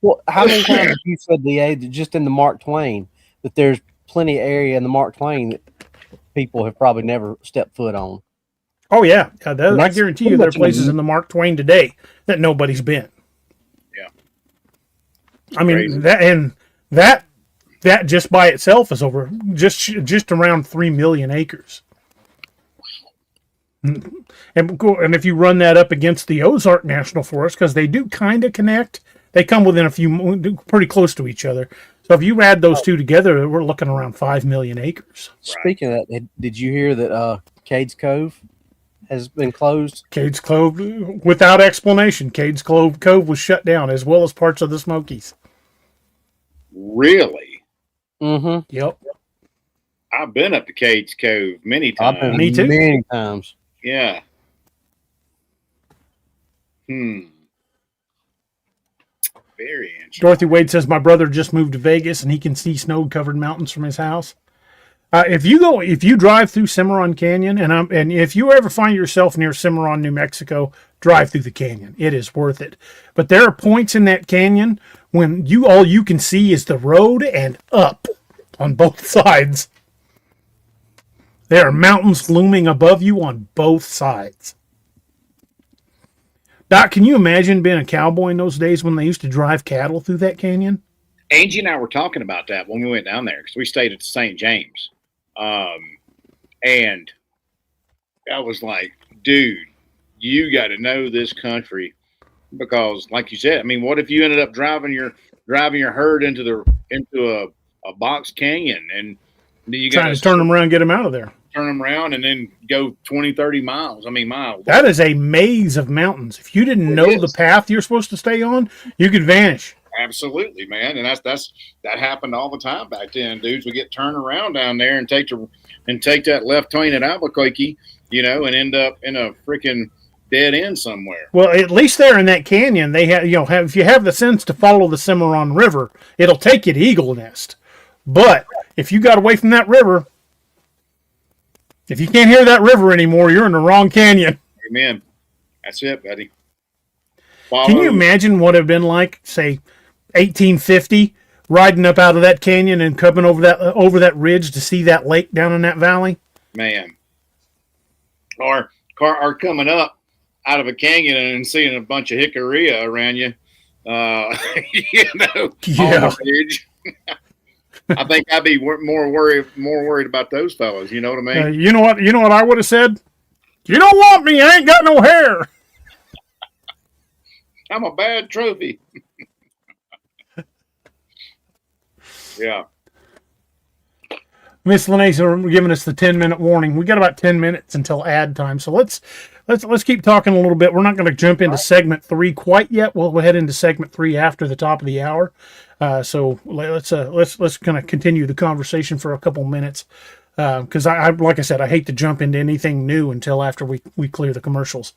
Well, how many times have you said, DA, that just in the Mark Twain, that there's plenty of area in the Mark Twain that people have probably never stepped foot on? Oh yeah, I guarantee you there are places in the Mark Twain today that nobody's been. Yeah. I mean, that just by itself is over just around 3 million acres. And if you run that up against the Ozark National Forest, because they do kind of connect, they come within pretty close to each other. So if you add those two together, we're looking around 5 million acres. Speaking of that, did you hear that Cades Cove has been closed? Cades Cove, without explanation, Cades Cove was shut down, as well as parts of the Smokies. Really? Mm-hmm. Yep. I've been up to Cades Cove many times. Me too. Many times. Yeah. Very interesting. Dorothy Wade says my brother just moved to Vegas and he can see snow-covered mountains from his house. If you drive through Cimarron Canyon, and if you ever find yourself near Cimarron, New Mexico, drive through the canyon. It is worth it. But there are points in that canyon when all you can see is the road and up on both sides. There are mountains looming above you on both sides. Doc, can you imagine being a cowboy in those days when they used to drive cattle through that canyon? Angie and I were talking about that when we went down there because we stayed at St. James. And I was like, dude, you got to know this country because, like you said, I mean, what if you ended up driving your herd into a box canyon and you got Trying to turn them around, get them out of there. Turn them around and then go 20, 30 miles. I mean, miles. That is a maze of mountains. If you didn't know the path you're supposed to stay on, you could vanish. Absolutely, man. And that happened all the time back then. Dudes would get turned around down there and take that left turn at Albuquerque, and end up in a freaking dead end somewhere. Well, at least there in that canyon, they have if you have the sense to follow the Cimarron River, it'll take you to Eagle Nest. But if you got away from that river, if you can't hear that river anymore, you're in the wrong canyon. Amen. That's it, buddy. Can you imagine what it would have been like, say, 1850, riding up out of that canyon and coming over that ridge to see that lake down in that valley? Man. Or coming up out of a canyon and seeing a bunch of jicarilla around you. On the ridge. I think I'd be more worried about those fellas. You know what I mean? You know what I would have said? You don't want me. I ain't got no hair. I'm a bad trophy. Yeah. Miss Linnaeus are giving us the 10-minute warning. We got about 10 minutes until ad time, so let's keep talking a little bit. We're not going to jump into segment 3 quite yet. We'll head into segment 3 after the top of the hour. So let's kind of continue the conversation for a couple minutes because I like I said, I hate to jump into anything new until after we clear the commercials.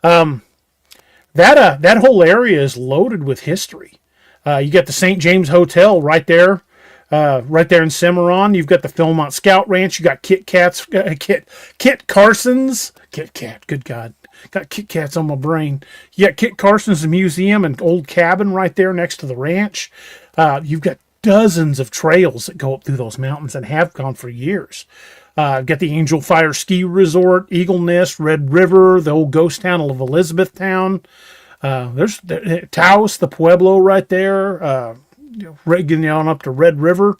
That whole area is loaded with history. You got the St. James Hotel right there in Cimarron. You've got the Philmont Scout Ranch. You got Kit Carson's. Kit Kat, good God. Got Kit Kats on my brain. You got Kit Carson's museum and old cabin right there next to the ranch. You've got dozens of trails that go up through those mountains and have gone for years. Got the Angel Fire Ski Resort, Eagle Nest, Red River, the old ghost town of Elizabethtown. There's Taos, the Pueblo right there. Getting on up to Red River.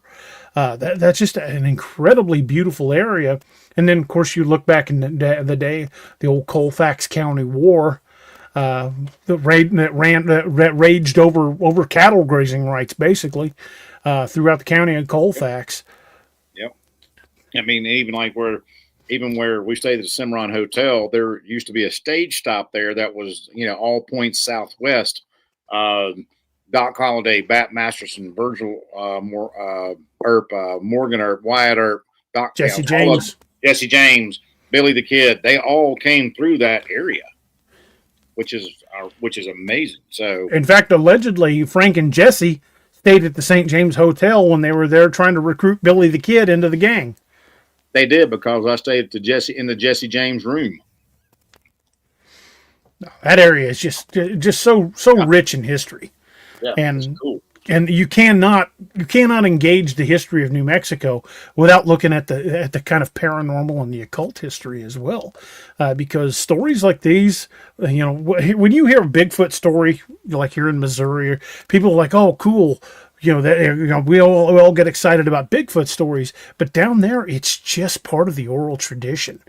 That's just an incredibly beautiful area. And then, of course, you look back in the day, the old Colfax County War, that raged over cattle grazing rights, basically, throughout the county of Colfax. Yep. I mean, where we stayed at the Cimarron Hotel, there used to be a stage stop there that was, all points southwest. Doc Holliday, Bat Masterson, Virgil Morgan Earp, Wyatt Earp, Jesse James, Billy the Kid. They all came through that area, which is amazing. So, in fact, allegedly, Frank and Jesse stayed at the St. James Hotel when they were there trying to recruit Billy the Kid into the gang. They did, because I stayed at in the Jesse James room. That area is just so rich in history. Yeah, and cool. And you cannot engage the history of New Mexico without looking at the kind of paranormal and the occult history as well, because stories like these, when you hear a Bigfoot story like here in Missouri, people are like, "Oh, cool." We all get excited about Bigfoot stories, but down there, it's just part of the oral tradition.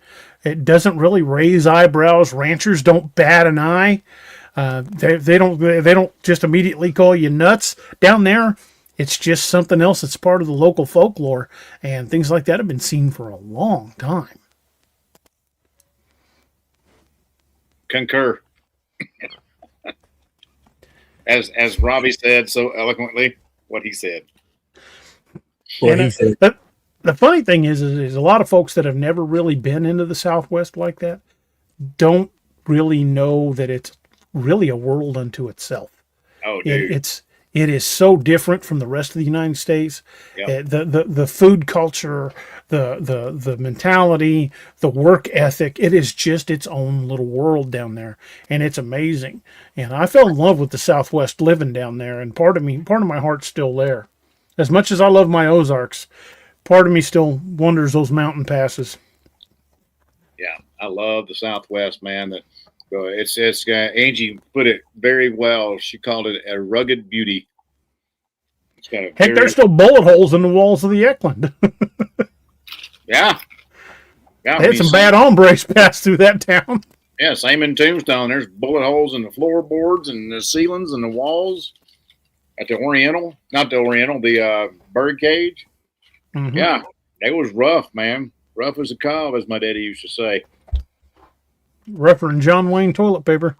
It doesn't really raise eyebrows. Ranchers don't bat an eye. They don't just immediately call you nuts. Down there, it's just something else that's part of the local folklore, and things like that have been seen for a long time. Concur. As Robbie said so eloquently, what he said. The funny thing is a lot of folks that have never really been into the Southwest like that don't really know that it's really a world unto itself. Oh, dude. It is so different from the rest of the United States. Yep. The food culture, the mentality, the work ethic, it is just its own little world down there, and it's amazing. And I fell in love with the Southwest living down there, and part of my heart's still there. As much as I love my Ozarks, part of me still wonders those mountain passes. Yeah, I love the Southwest, man. It's Angie put it very well. She called it a rugged beauty. It's got a Heck, there's still bullet holes in the walls of the Eklund. Yeah. Yeah, They had some bad hombres pass through that town. Yeah, same in Tombstone. There's bullet holes in the floorboards and the ceilings and the walls at the Oriental. Not the Oriental, the bird cage. Mm-hmm. Yeah, it was rough, man. Rough as a cob, as my daddy used to say. Rougher than John Wayne toilet paper.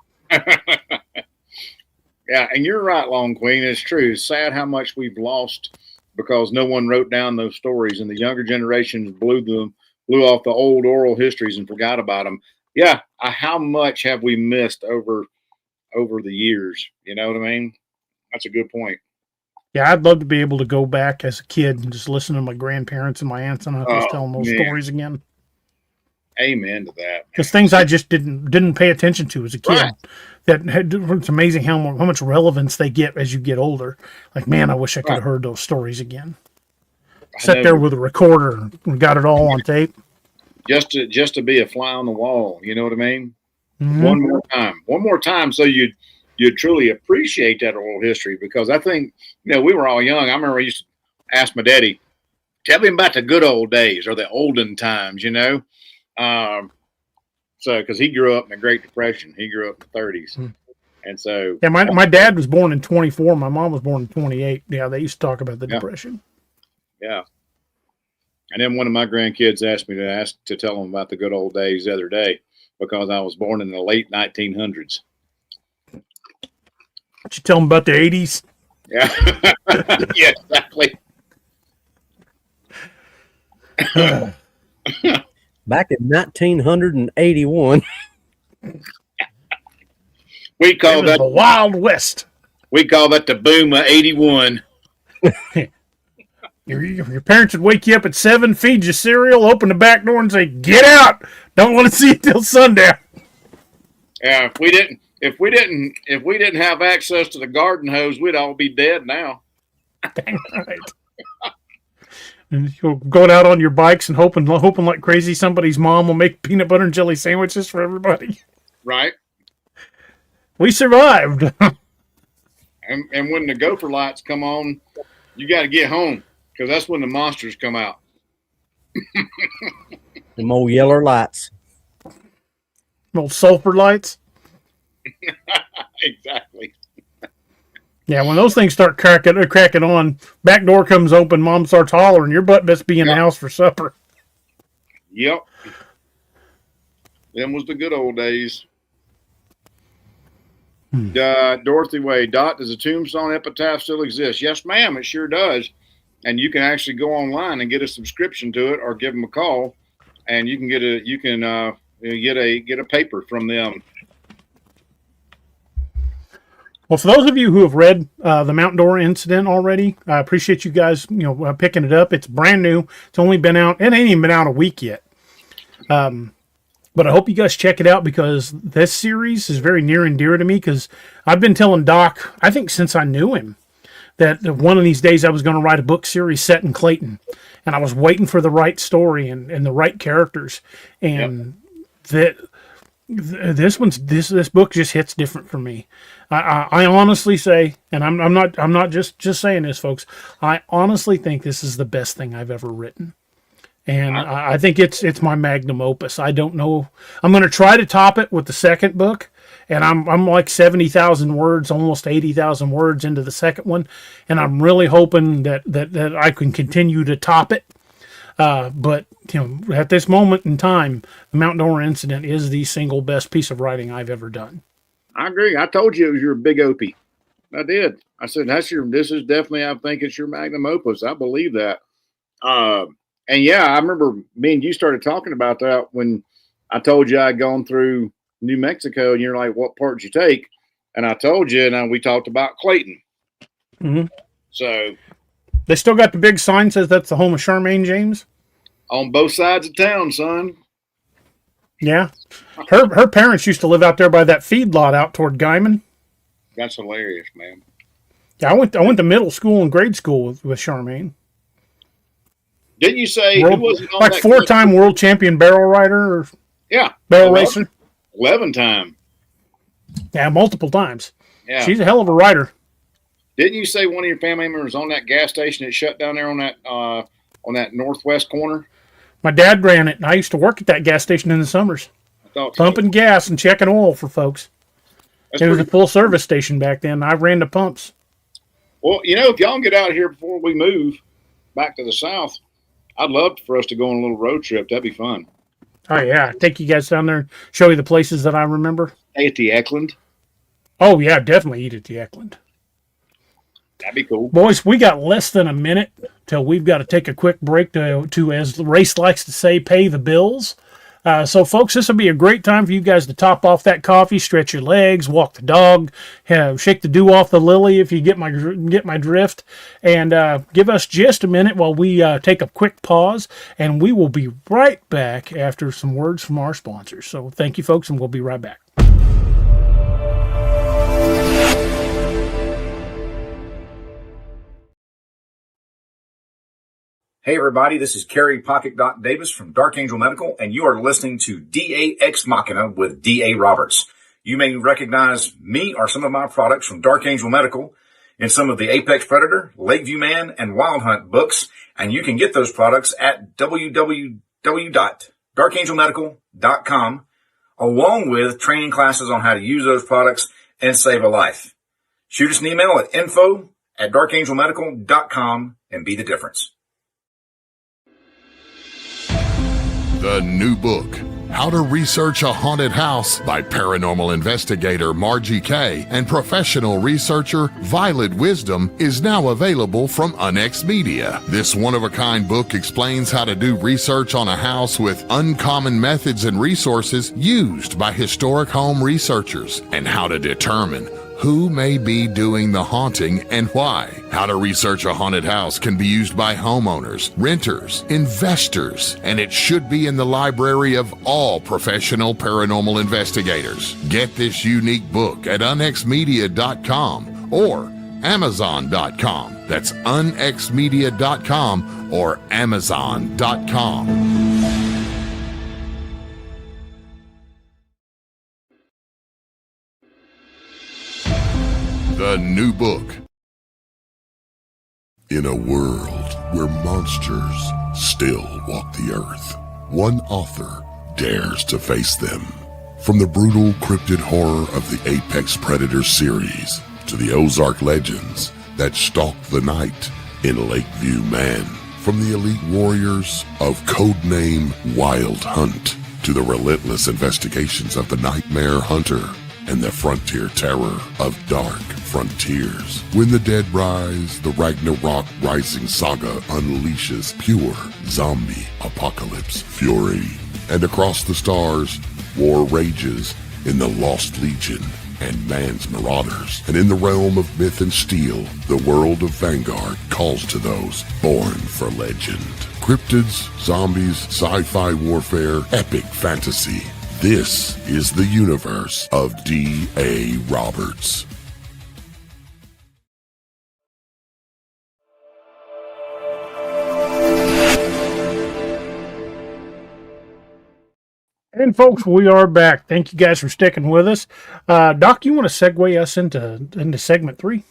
Yeah, and you're right, Long Queen. It's true. It's sad how much we've lost because no one wrote down those stories, and the younger generations blew off the old oral histories and forgot about them. Yeah, how much have we missed over the years? You know what I mean? That's a good point. Yeah, I'd love to be able to go back as a kid and just listen to my grandparents and my aunts and uncles telling those stories again. Amen to that. Just things I just didn't pay attention to as a kid. Right. It's amazing how much relevance they get as you get older. Like, man, I wish I could have heard those stories again. Sat there with a recorder and got it all on tape. Just to be a fly on the wall, you know what I mean? Mm-hmm. One more time, so you'd truly appreciate that oral history. Because I think, we were all young. I remember I used to ask my daddy, tell me about the good old days or the olden times, So, because he grew up in the Great Depression, he grew up in the 30s, and so my dad was born in 24. My mom was born in 28. Yeah, they used to talk about the Depression. Yeah. And then one of my grandkids asked me to tell them about the good old days the other day because I was born in the late 1900s. Did you tell them about the 80s? Yeah. Yeah, exactly. Back in 1981. We call that the Wild West. We call that the boom of 81. Your parents would wake you up at 7, feed you cereal, open the back door, and say, "Get out! Don't want to see you till sundown." Yeah, if we didn't have access to the garden hose, we'd all be dead now. Dang right. And you're going out on your bikes and hoping like crazy somebody's mom will make peanut butter and jelly sandwiches for everybody. Right. We survived. And when the gopher lights come on, you got to get home because that's when the monsters come out. Them old yellow lights. Old sulfur lights. Exactly. Yeah, when those things start cracking on, back door comes open, mom starts hollering, your butt best be in the house for supper. Yep. Them was the good old days. Dorothy Way, Dot, does a tombstone epitaph still exist? Yes, ma'am, it sure does. And you can actually go online and get a subscription to it, or give them a call, and you can get a paper from them. Well, for those of you who have read the Mount Dora incident already, I appreciate you guys, picking it up. It's brand new. It's only been out. It ain't even been out a week yet. But I hope you guys check it out because this series is very near and dear to me because I've been telling Doc, I think since I knew him, that one of these days I was going to write a book series set in Clayton. And I was waiting for the right story and the right characters. And this book just hits different for me. I honestly say, and I'm not just saying this, folks. I honestly think this is the best thing I've ever written. And I think it's my magnum opus. I don't know. I'm going to try to top it with the second book, and I'm like 70,000 words, almost 80,000 words into the second one, and I'm really hoping that I can continue to top it. But at this moment in time, the Mount Dora incident is the single best piece of writing I've ever done. I agree. I told you it was your big opie. I did. I said this is definitely. I think it's your magnum opus. I believe that. And yeah, I remember me and you started talking about that when I told you I'd gone through New Mexico, and you're like, "What part did you take?" And I told you, and we talked about Clayton. Mm-hmm. So they still got the big sign says that's the home of Charmaine James on both sides of town, son. Yeah, her parents used to live out there by that feedlot out toward Guyman. That's hilarious, man. Yeah, I went to middle school and grade school with Charmaine. Didn't you say who was like 4-time world champion barrel rider? Or barrel racer. 11 time. Yeah, multiple times. Yeah, she's a hell of a rider. Didn't you say one of your family members on that gas station that shut down there on that northwest corner? My dad ran it, and I used to work at that gas station in the summers, I thought pumping gas and checking oil for folks. That's It was a pretty- full service station back then. I ran the pumps. Well, if y'all can get out here before we move back to the south, I'd love for us to go on a little road trip. That'd be fun. Oh, yeah. Take you guys down there and show you the places that I remember. Hey, at the Eckland, Oh, yeah, definitely eat at the Eckland. that'd be cool. Boys, we got less than a minute till we've got to take a quick break to as Race likes to say, pay the bills. So, folks, this will be a great time for you guys to top off that coffee, stretch your legs, walk the dog, shake the dew off the lily if you get my drift, and give us just a minute while we take a quick pause, and we will be right back after some words from our sponsors. So, thank you, folks, and we'll be right back. Hey everybody, this is Kerry Pocket Doc Davis from Dark Angel Medical, and you are listening to DA Ex Machina with DA Roberts. You may recognize me or some of my products from Dark Angel Medical in some of the Apex Predator, Lakeview Man, and Wild Hunt books, and you can get those products at www.darkangelmedical.com, along with training classes on how to use those products and save a life. Shoot us an email at info@darkangelmedical.com and be the difference. The new book, How to Research a Haunted House by paranormal investigator Margie Kay and professional researcher Violet Wisdom, is now available from Unex Media. This one-of-a-kind book explains how to do research on a house with uncommon methods and resources used by historic home researchers, and how to determine who may be doing the haunting and why. How to Research a Haunted House can be used by homeowners, renters, investors, and it should be in the library of all professional paranormal investigators. Get this unique book at unexmedia.com or amazon.com. That's unexmedia.com or amazon.com. The new book. In a world where monsters still walk the earth, one author dares to face them. From the brutal cryptid horror of the Apex Predator series to the Ozark legends that stalk the night in Lakeview Man, from the elite warriors of codename Wild Hunt to the relentless investigations of the Nightmare Hunter and the frontier terror of Dark Frontiers. When the dead rise, the Ragnarok Rising saga unleashes pure zombie apocalypse fury. And across the stars, war rages in the Lost Legion and Man's Marauders. And in the realm of myth and steel, the world of Vanguard calls to those born for legend. Cryptids, zombies, sci-fi warfare, epic fantasy. This is the universe of D.A. Roberts. And folks, we are back. Thank you guys for sticking with us. Doc, you want to segue us into segment 3?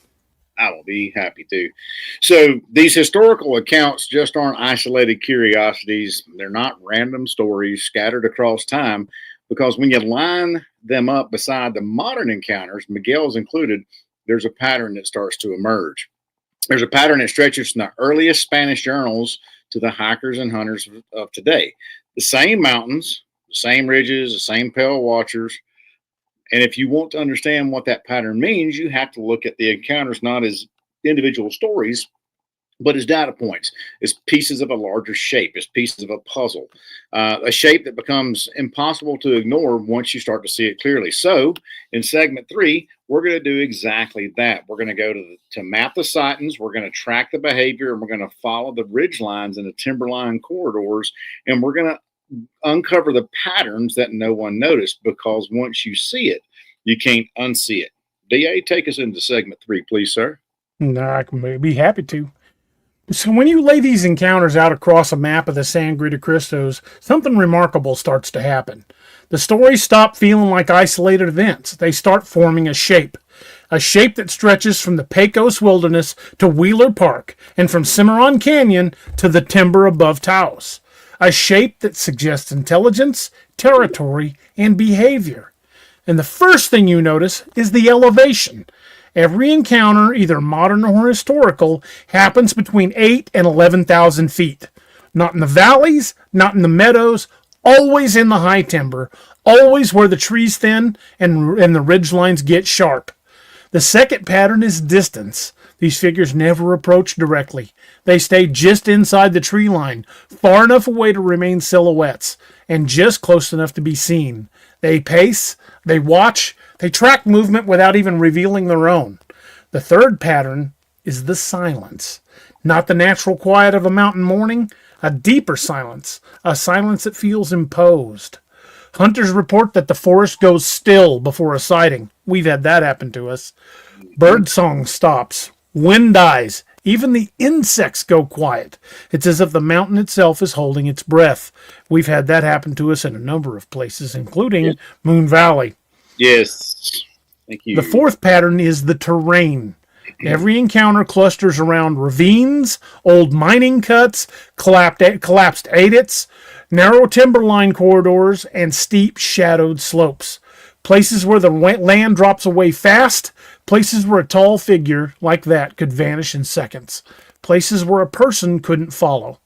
I will be happy to. So these historical accounts just aren't isolated curiosities. They're not random stories scattered across time, because when you line them up beside the modern encounters, Miguel's included, there's a pattern that starts to emerge. There's a pattern that stretches from the earliest Spanish journals to the hikers and hunters of today. The same mountains, the same ridges, the same pale watchers. And if you want to understand what that pattern means, you have to look at the encounters not as individual stories, but as data points, as pieces of a larger shape, as pieces of a puzzle, a shape that becomes impossible to ignore once you start to see it clearly. So in segment 3, we're going to do exactly that. We're going to go to map the sightings. We're going to track the behavior, and we're going to follow the ridge lines and the timberline corridors, and we're going to uncover the patterns that no one noticed, because once you see it, you can't unsee it. DA, take us into segment 3, please, sir. No, I can be happy to. So when you lay these encounters out across a map of the Sangre de Cristos, something remarkable starts to happen. The stories stop feeling like isolated events. They start forming a shape. a shape that stretches from the Pecos Wilderness to Wheeler Park and from Cimarron Canyon to the timber above Taos. A shape that suggests intelligence, territory, and behavior. And the first thing you notice is the elevation. Every encounter, either modern or historical, happens between 8 and 11,000 feet. Not in the valleys, not in the meadows, always in the high timber, always where the trees thin and the ridge lines get sharp. The second pattern is distance. These figures never approach directly. They stay just inside the tree line, far enough away to remain silhouettes, and just close enough to be seen. They pace, they watch, they track movement without even revealing their own. The third pattern is the silence. Not the natural quiet of a mountain morning, a deeper silence, a silence that feels imposed. Hunters report that the forest goes still before a sighting. We've had that happen to us. Bird song stops. Wind dies. Even the insects go quiet. It's as if the mountain itself is holding its breath. We've had that happen to us in a number of places, including Moon Valley. Yes. Thank you. The fourth pattern is the terrain. Every encounter clusters around ravines, old mining cuts, collapsed adits, narrow timberline corridors, and steep shadowed slopes. Places where the land drops away fast, places where a tall figure like that could vanish in seconds, places where a person couldn't follow.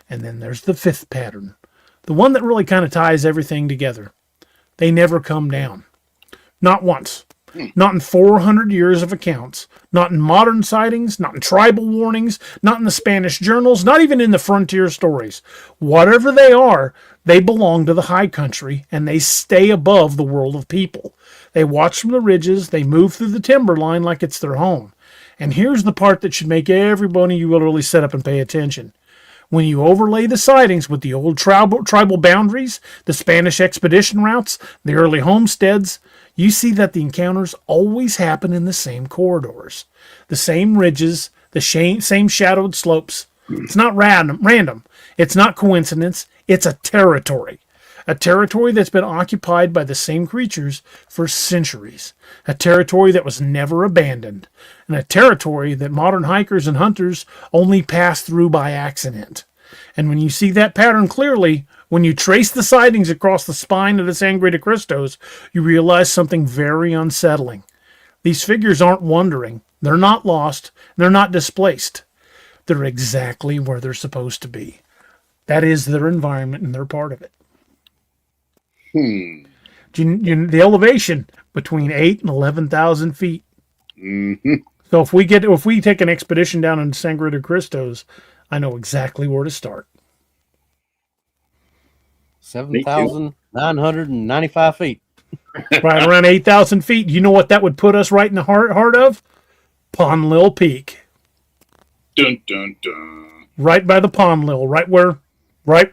And then there's the fifth pattern, the one that really kind of ties everything together. They never come down. Not once. Not in 400 years of accounts. Not in modern sightings. Not in tribal warnings. Not in the Spanish journals. Not even in the frontier stories. Whatever they are, they belong to the high country, and they stay above the world of people. They watch from the ridges. They move through the timberline like it's their home. And here's the part that should make everybody you will really sit up and pay attention. When you overlay the sightings with the old tribal boundaries, the Spanish expedition routes, the early homesteads, you see that the encounters always happen in the same corridors, the same ridges, the same shadowed slopes. It's not random. It's not coincidence. It's a territory that's been occupied by the same creatures for centuries, a territory that was never abandoned, and a territory that modern hikers and hunters only pass through by accident. And when you see that pattern clearly, when you trace the sightings across the spine of the Sangre de Cristos, you realize something very unsettling. These figures aren't wandering. They're not lost. They're not displaced. They're exactly where they're supposed to be. That is their environment, and they're part of it. The elevation between 8 and 11,000 feet. Mm-hmm. So if we take an expedition down in Sangre de Cristos, I know exactly where to start. 7,995 feet. Right around 8,000 feet. You know what that would put us right in the heart of? Ponil Peak. Dun, dun, dun. Right by the Ponil, right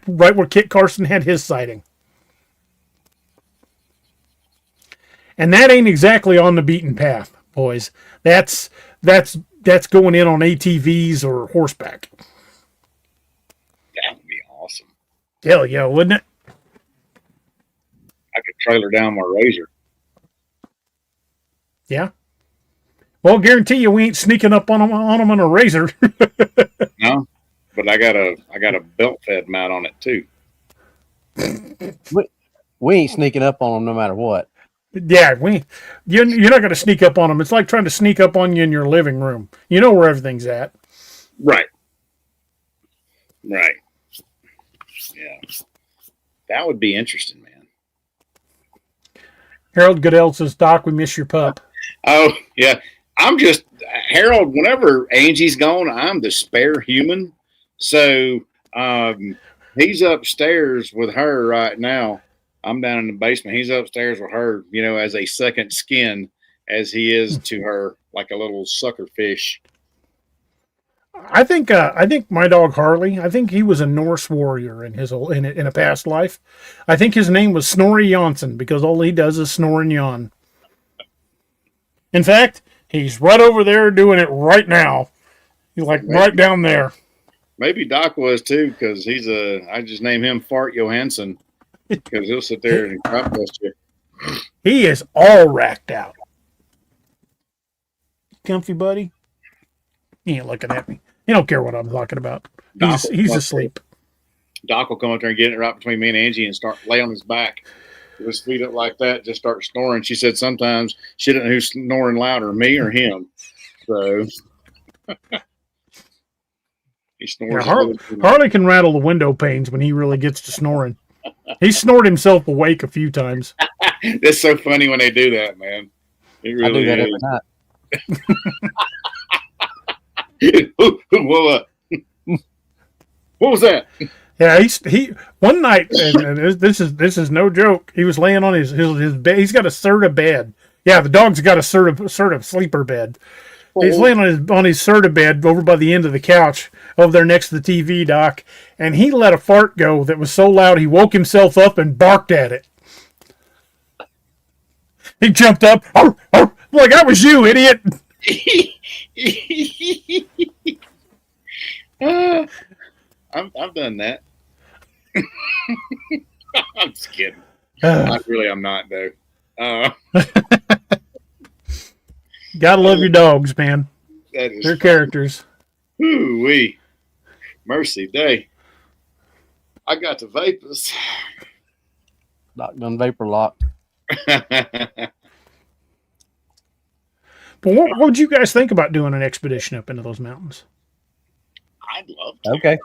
where Kit Carson had his sighting. And that ain't exactly on the beaten path, boys. That's going in on ATVs or horseback. That would be awesome. Hell yeah, wouldn't it? I could trailer down my Razor. Yeah. Well, guarantee you we ain't sneaking up on them on a Razor. No, but I got a belt fed mount on it too. We ain't sneaking up on them no matter what. Yeah, you're not going to sneak up on them. It's like trying to sneak up on you in your living room. You know where everything's at. Right. Yeah. That would be interesting, man. Harold Goodell says, Doc, we miss your pup. Oh, yeah. Harold, whenever Angie's gone, I'm the spare human. So he's upstairs with her right now. I'm down in the basement. He's upstairs with her, as a second skin, as he is to her, like a little sucker fish. I think my dog Harley. I think he was a Norse warrior in a past life. I think his name was Snorri Jonsson because all he does is snore and yawn. In fact, he's right over there doing it right now. He's like right down there. Maybe Doc was too, because I just named him Fart Johansson. Because he'll sit there and crop dust you. He is all racked out. comfy, buddy? He ain't looking at me. He don't care what I'm talking about. He's asleep. Doc will come up there and get it right between me and Angie and start lay on his back. With his feet up like that, just start snoring. She said sometimes she didn't know who's snoring louder, me or him. So he snores. Yeah, Harley can rattle the window panes when he really gets to snoring. He snored himself awake a few times. It's so funny when they do that, man. It really I do that is. every night. What was that? Yeah, he one night, and this is no joke. He was laying on his bed. He's got a Serta bed. Yeah, the dog's got a Serta sleeper bed. He's laying on his Serta bed over by the end of the couch over there next to the TV, Doc, and he let a fart go that was so loud he woke himself up and barked at it. He jumped up, arr, arr, like I was you, idiot. I've done that. I'm just kidding. I'm not though. Gotta love your dogs, man. They're characters. Ooh-wee. Mercy day. I got the vapors. Doc done vapor lock. But what would you guys think about doing an expedition up into those mountains? I'd love to. Okay.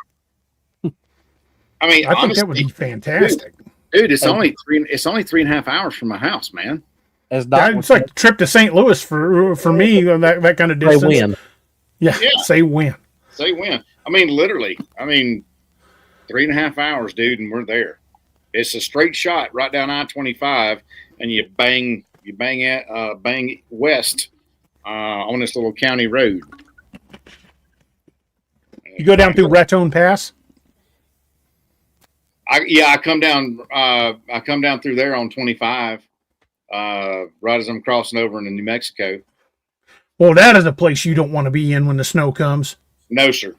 I mean, I think honestly, that would be fantastic. dude. It's only 3.5 hours from my house, man. As Doc It's like a trip to St. Louis for me, that kind of distance. Say when. Yeah, say when. Say when. I mean, literally. I mean, 3.5 hours, dude, and we're there. It's a straight shot right down I-25, and you bang west on this little county road. You go down through Raton Pass. I come down through there on 25, right as I'm crossing over into New Mexico. Well, that is a place you don't want to be in when the snow comes. No, sir.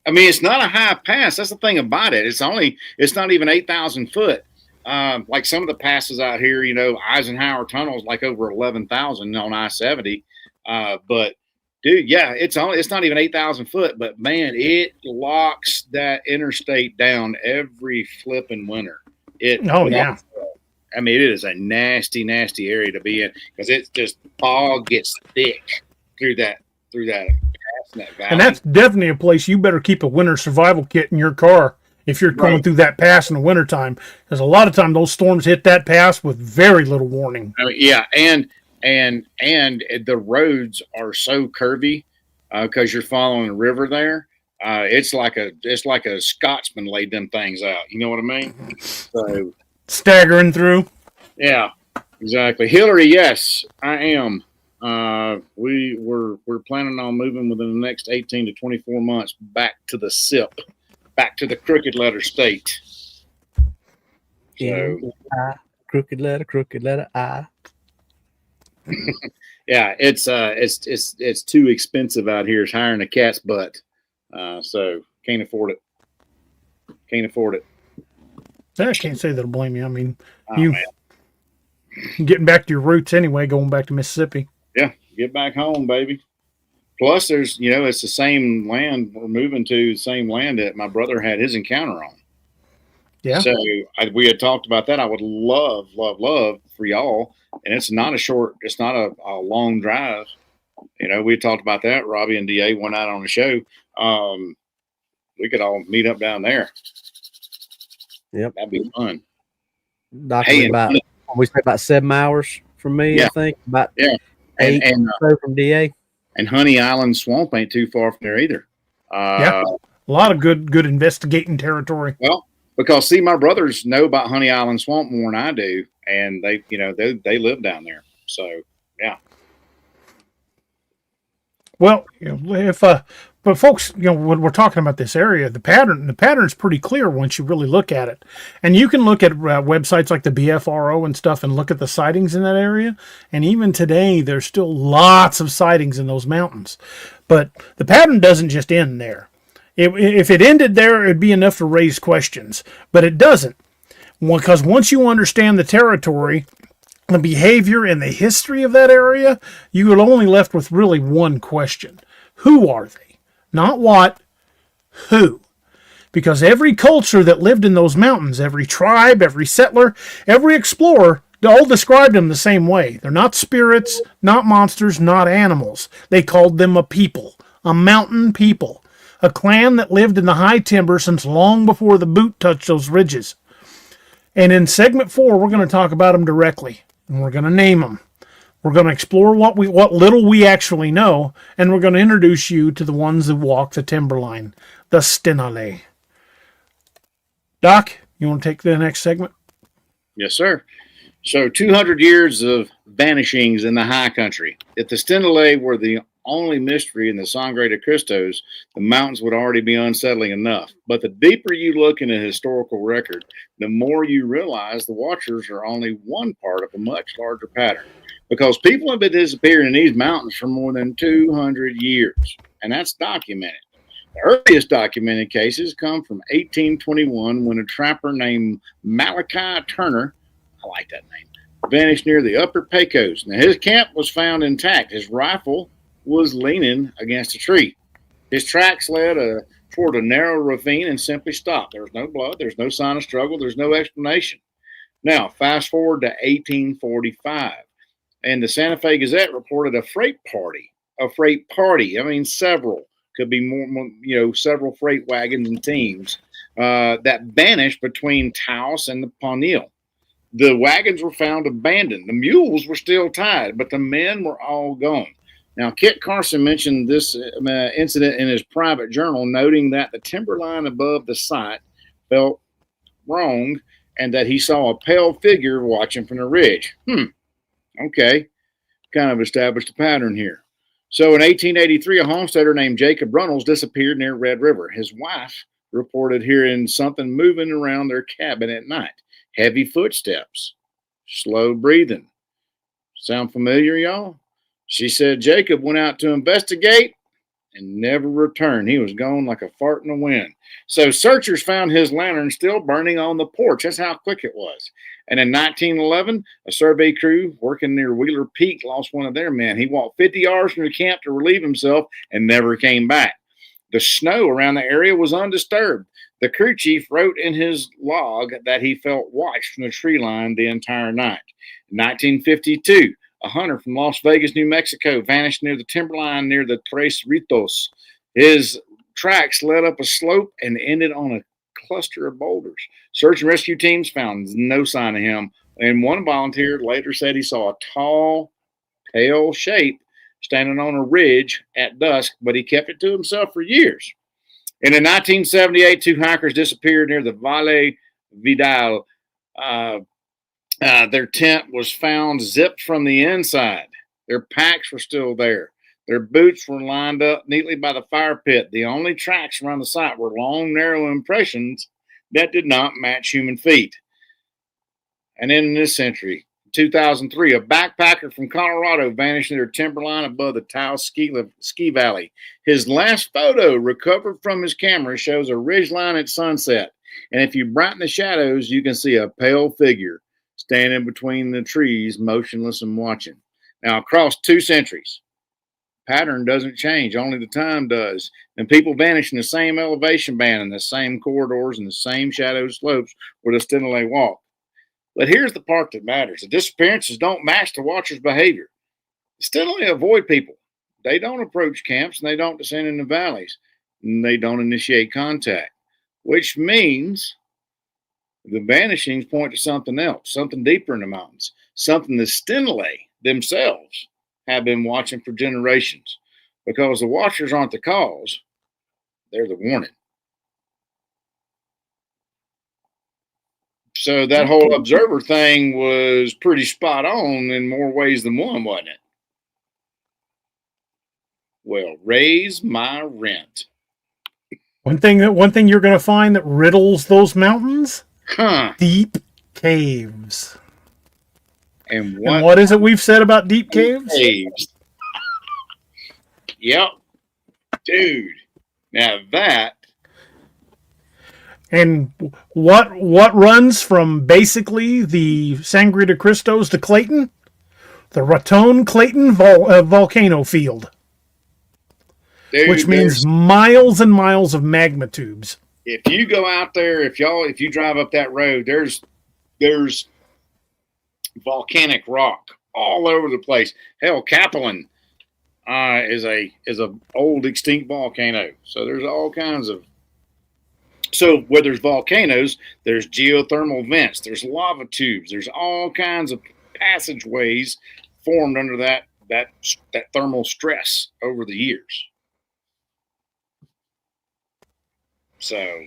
I mean, it's not a high pass. That's the thing about it. It's not even 8,000 foot. Like some of the passes out here, Eisenhower Tunnel is like over 11,000 on I-70. But dude, yeah, it's not even 8,000 foot, but man, it locks that interstate down every flipping winter. Yeah. I mean, it is a nasty, nasty area to be in because it's just fog gets thick through that pass in that valley. And that's definitely a place you better keep a winter survival kit in your car if you're going through that pass in the wintertime. Because a lot of time those storms hit that pass with very little warning. I mean, yeah, and the roads are so curvy because you're following a river there. It's like a Scotsman laid them things out. You know what I mean? So staggering through. Yeah, exactly. Hillary, yes, I am. We're planning on moving within the next 18 to 24 months back to the SIP, back to the crooked letter state. So, crooked letter I. Yeah, it's too expensive out here. It's hiring a cat's butt. So can't afford it. I can't say that'll blame you. I mean, Man. Getting back to your roots anyway, going back to Mississippi. Yeah, get back home, baby. Plus, there's it's the same land we're moving to, the same land that my brother had his encounter on. Yeah. So we had talked about that. I would love for y'all, and it's not a long drive. We had talked about that. Robbie and DA went out on the show. We could all meet up down there. Yep, that'd be fun. We spent about 7 hours from me. Yeah. I think about 8 and so from DA. And Honey Island Swamp ain't too far from there either. A lot of good investigating territory. Well, because see, my brothers know about Honey Island Swamp more than I do, and they live down there. So yeah. Well, but folks, when we're talking about this area, the pattern is pretty clear once you really look at it. And you can look at websites like the BFRO and stuff and look at the sightings in that area. And even today, there's still lots of sightings in those mountains. But the pattern doesn't just end there. If it ended there, it'd be enough to raise questions. But it doesn't. Because once you understand the territory, the behavior and the history of that area, you were only left with really one question. Who are they? Not what, who? Because every culture that lived in those mountains, every tribe, every settler, every explorer, they all described them the same way. They're not spirits, not monsters, not animals. They called them a people, a mountain people, a clan that lived in the high timber since long before the boot touched those ridges. And in segment 4, we're going to talk about them directly, and we're going to name them. We're going to explore what little we actually know, and we're going to introduce you to the ones that walk the timberline, the stenale. Doc, you want to take the next segment? Yes, sir. So 200 years of vanishings in the high country. If the stenale were the only mystery in the Sangre de Cristos, the mountains would already be unsettling enough. But the deeper you look in a historical record, the more you realize the watchers are only one part of a much larger pattern. Because people have been disappearing in these mountains for more than 200 years, and that's documented. The earliest documented cases come from 1821 when a trapper named Malachi Turner, I like that name, vanished near the Upper Pecos. Now, his camp was found intact. His rifle was leaning against a tree. His tracks led toward a narrow ravine and simply stopped. There was no blood. There's no sign of struggle. There's no explanation. Now, fast forward to 1845, and the Santa Fe Gazette reported a freight party. I mean, several. Could be more, several freight wagons and teams that vanished between Taos and the Ponil. The wagons were found abandoned. The mules were still tied, but the men were all gone. Now, Kit Carson mentioned this incident in his private journal, noting that the timberline above the site felt wrong and that he saw a pale figure watching from the ridge. Okay. Kind of established a pattern here. So in 1883, a homesteader named Jacob Runnels disappeared near Red River. His wife reported hearing something moving around their cabin at night. Heavy footsteps, slow breathing. Sound familiar, y'all? She said Jacob went out to investigate and never returned. He was gone like a fart in the wind. So searchers found his lantern still burning on the porch. That's how quick it was. And in 1911, a survey crew working near Wheeler Peak lost one of their men. He walked 50 yards from the camp to relieve himself and never came back. The snow around the area was undisturbed. The crew chief wrote in his log that he felt watched from the tree line the entire night. In 1952, a hunter from Las Vegas, New Mexico, vanished near the timberline near the Tres Ritos. His tracks led up a slope and ended on a cluster of boulders. Search and rescue teams found no sign of him. And one volunteer later said he saw a tall, pale shape standing on a ridge at dusk, but he kept it to himself for years. And in 1978, 2 hikers disappeared near the Valle Vidal. Their tent was found zipped from the inside. Their packs were still there. Their boots were lined up neatly by the fire pit. The only tracks around the site were long, narrow impressions that did not match human feet. And in this century, 2003, a backpacker from Colorado vanished near timberline above the Taos ski valley. His last photo recovered from his camera shows a ridgeline at sunset. And if you brighten the shadows, you can see a pale figure standing between the trees, motionless and watching. Now, across 2 centuries, pattern doesn't change, only the time does. And people vanish in the same elevation band, in the same corridors, and the same shadowed slopes where the stenale walk. But here's the part that matters. The disappearances don't match the watcher's behavior. The stenale avoid people. They don't approach camps, and they don't descend in the valleys, and they don't initiate contact, which means the vanishings point to something else, something deeper in the mountains, something the stenale themselves have been watching for generations, because the watchers aren't the cause, they're the warning. So that whole observer thing was pretty spot on in more ways than one, wasn't it? Well, raise my rent. One thing you're going to find that riddles those mountains? Deep caves. And what is it we've said about deep caves? Yep. Dude. Now that. And what runs from basically the Sangre de Cristos to Clayton? The Raton Clayton volcano field, which means miles and miles of magma tubes. If you go out there, if you drive up that road, there's volcanic rock all over the place. Hell, Capelin is a old extinct volcano. So there's all kinds of. So where there's volcanoes, there's geothermal vents, there's lava tubes, there's all kinds of passageways formed under that thermal stress over the years. So,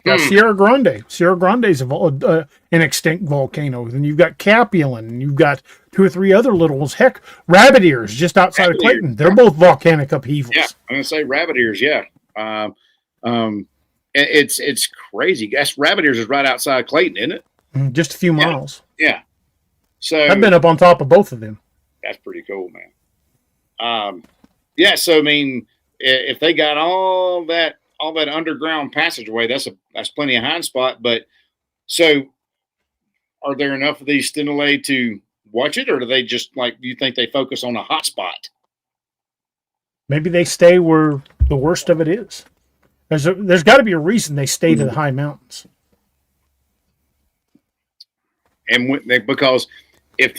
Sierra Grande. Sierra Grande is an extinct volcano. Then you've got Capulin, and you've got 2 or 3 other little ones. Heck, Rabbit Ears, just outside of Clayton. They're both volcanic upheavals. Yeah, I'm gonna say Rabbit Ears. Yeah, it's crazy. Guess Rabbit Ears is right outside Clayton, isn't it? Just a few miles. Yeah. So I've been up on top of both of them. That's pretty cool, man. Yeah. So I mean, if they got all that underground passageway, that's plenty of high spot. But so, are there enough of these stenale to watch it, or do they just do you think they focus on a hot spot? Maybe they stay where the worst of it is. There's got to be a reason they stay to the high mountains. And because if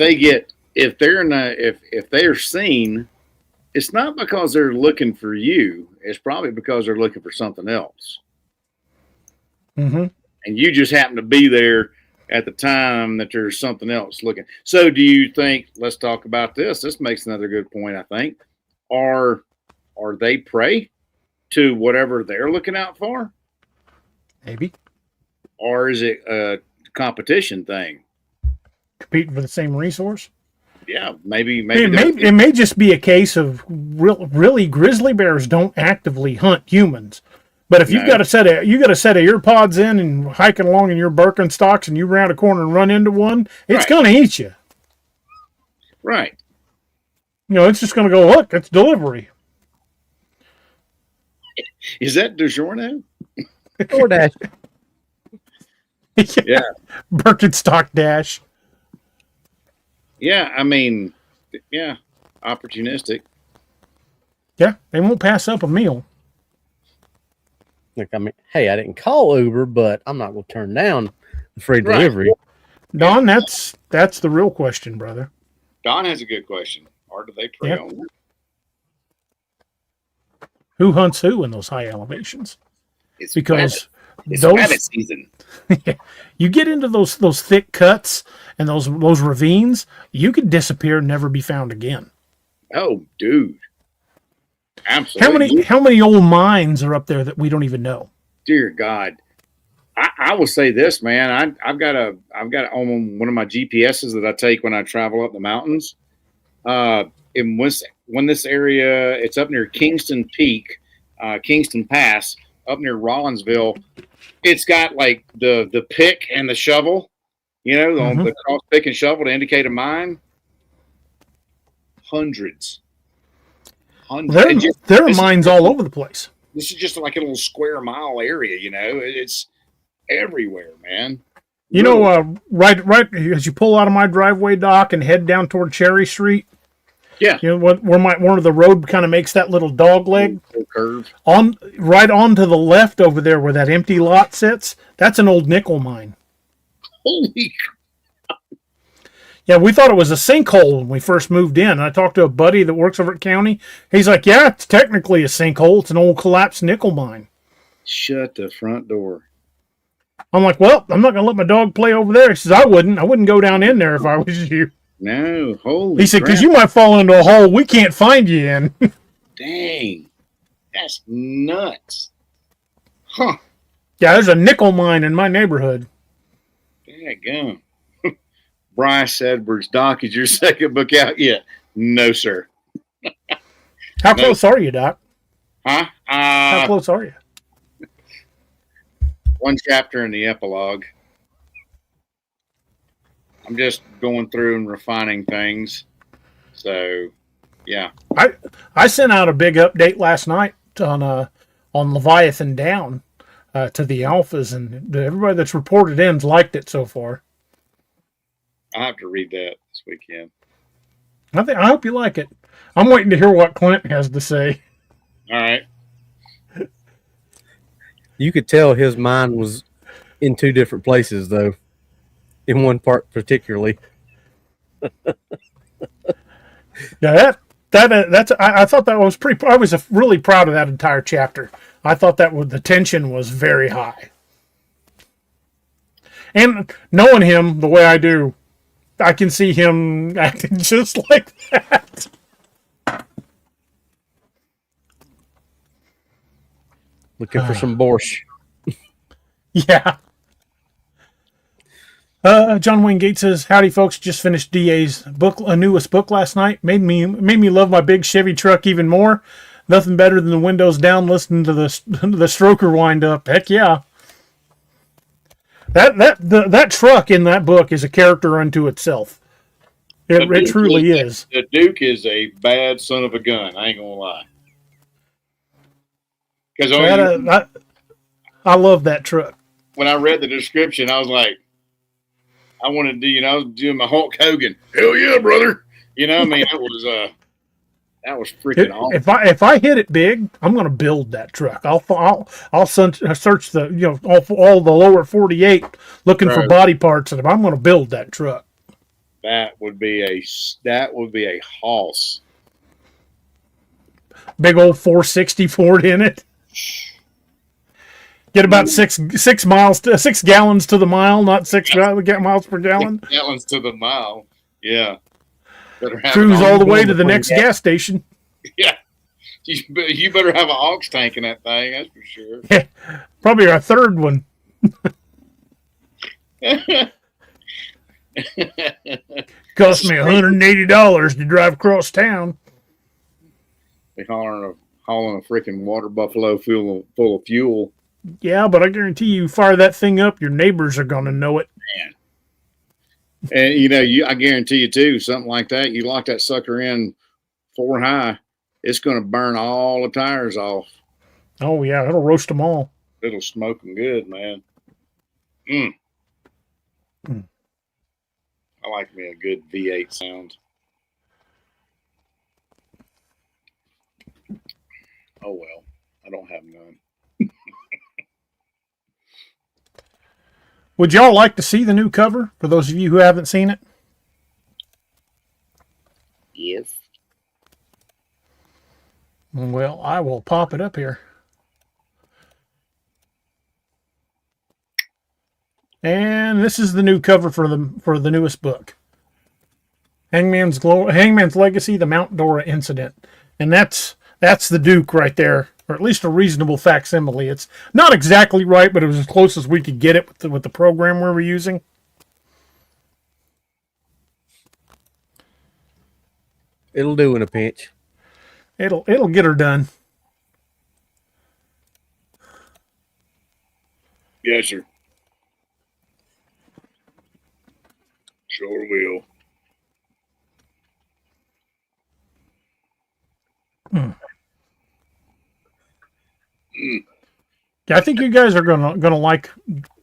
they're seen, it's not because they're looking for you. It's probably because they're looking for something else. Mm-hmm. And you just happen to be there at the time that there's something else looking. So do you think, let's talk about this. This makes another good point, I think. Are they prey to whatever they're looking out for? Maybe. Or is it a competition thing? Competing for the same resource? Yeah, maybe. It may just be a case of really grizzly bears don't actively hunt humans. But if you've got a set of ear pods in and hiking along in your Birkenstocks and you round a corner and run into one, it's going to eat you. Right. It's just going to go, look, it's delivery. Is that DiGiorno? DoorDash. Yeah. Birkenstock Dash. Yeah, I mean, yeah, opportunistic. Yeah, they won't pass up a meal. Look, I mean, hey, I didn't call Uber, but I'm not going to turn down the free delivery. Don, that's the real question, brother. Don has a good question. Or do they prey on them? Who hunts who in those high elevations? It's because rabbit season. You get into those thick cuts and those ravines, you could disappear and never be found again. Oh, dude. Absolutely. How many old mines are up there that we don't even know? Dear God. I will say this, man. I've got on one of my GPSs that I take when I travel up the mountains. When this area, it's up near Kingston Peak, Kingston Pass, up near Rollinsville. It's got like the pick and the shovel, the cross pick and shovel to indicate a mine. Hundreds. There are mines all over the place. This is just like a little square mile area, It's everywhere, man. Right as you pull out of my driveway, Doc, and head down toward Cherry Street. Yeah. Where one of the road kind of makes that little dog leg curve right on to the left over there where that empty lot sits. That's an old nickel mine. Holy crap. Yeah, we thought it was a sinkhole when we first moved in. I talked to a buddy that works over at county. He's like, yeah, it's technically a sinkhole. It's an old collapsed nickel mine. Shut the front door. I'm like, well, I'm not going to let my dog play over there. He says, I wouldn't go down in there if I was you. No, holy He said, because you might fall into a hole we can't find you in. Dang. That's nuts. Huh. Yeah, there's a nickel mine in my neighborhood. Daggone. Bryce Edwards, Doc, is your second book out yet? No, sir. How close are you, Doc? Huh? How close are you? One chapter in the epilogue. I'm just going through and refining things. So, yeah. I sent out a big update last night on Leviathan Down. to the alphas, and everybody that's reported in's liked it so far. I have to read that this weekend. I hope you like it. I'm waiting to hear what Clint has to say. All right. You could tell his mind was in two different places, though. In one part, particularly. Yeah, I thought that was pretty. I was really proud of that entire chapter. I thought the tension was very high, and knowing him the way I do, I can see him acting just like that. Looking for some borscht. Yeah. John Wayne Gates says, "Howdy, folks! Just finished DA's newest book last night. Made me love my big Chevy truck even more. Nothing better than the windows down, listening to the stroker wind up. Heck yeah! That truck in that book is a character unto itself. It truly is. The Duke is a bad son of a gun. I ain't gonna lie. Because I love that truck. When I read the description, I was like, I wanted to do, I was doing my Hulk Hogan. Hell yeah, brother! I mean, that was freaking awesome. If I hit it big, I'm going to build that truck. I'll search the all the lower 48 looking for body parts, and I'm going to build that truck. That would be a hoss. Big old 460 Ford in it. Get about 6 gallons to the mile, not 6 miles per gallon. 6 gallons to the mile. Yeah. Cruise all the way to the next gas station. Yeah. You better have an aux tank in that thing, that's for sure. Yeah. Probably our third one. Cost me $180 to drive across town. They hauling a freaking water buffalo full of fuel. Yeah, but I guarantee you fire that thing up, your neighbors are going to know it. Man. And, I guarantee you, too, something like that, you lock that sucker in 4 high, it's going to burn all the tires off. Oh, yeah, it'll roast them all. It'll smoke them good, man. I like me a good V8 sound. Oh, well, I don't have none. Would y'all like to see the new cover, for those of you who haven't seen it? Yes. Well, I will pop it up here. And this is the new cover for the newest book. Hangman's Legacy, the Mount Dora Incident. And that's the Duke right there, or at least a reasonable facsimile. It's not exactly right, but it was as close as we could get it with the program we were using. It'll do in a pinch. It'll get her done. Yes, sir. Sure will. Yeah, I think you guys are gonna like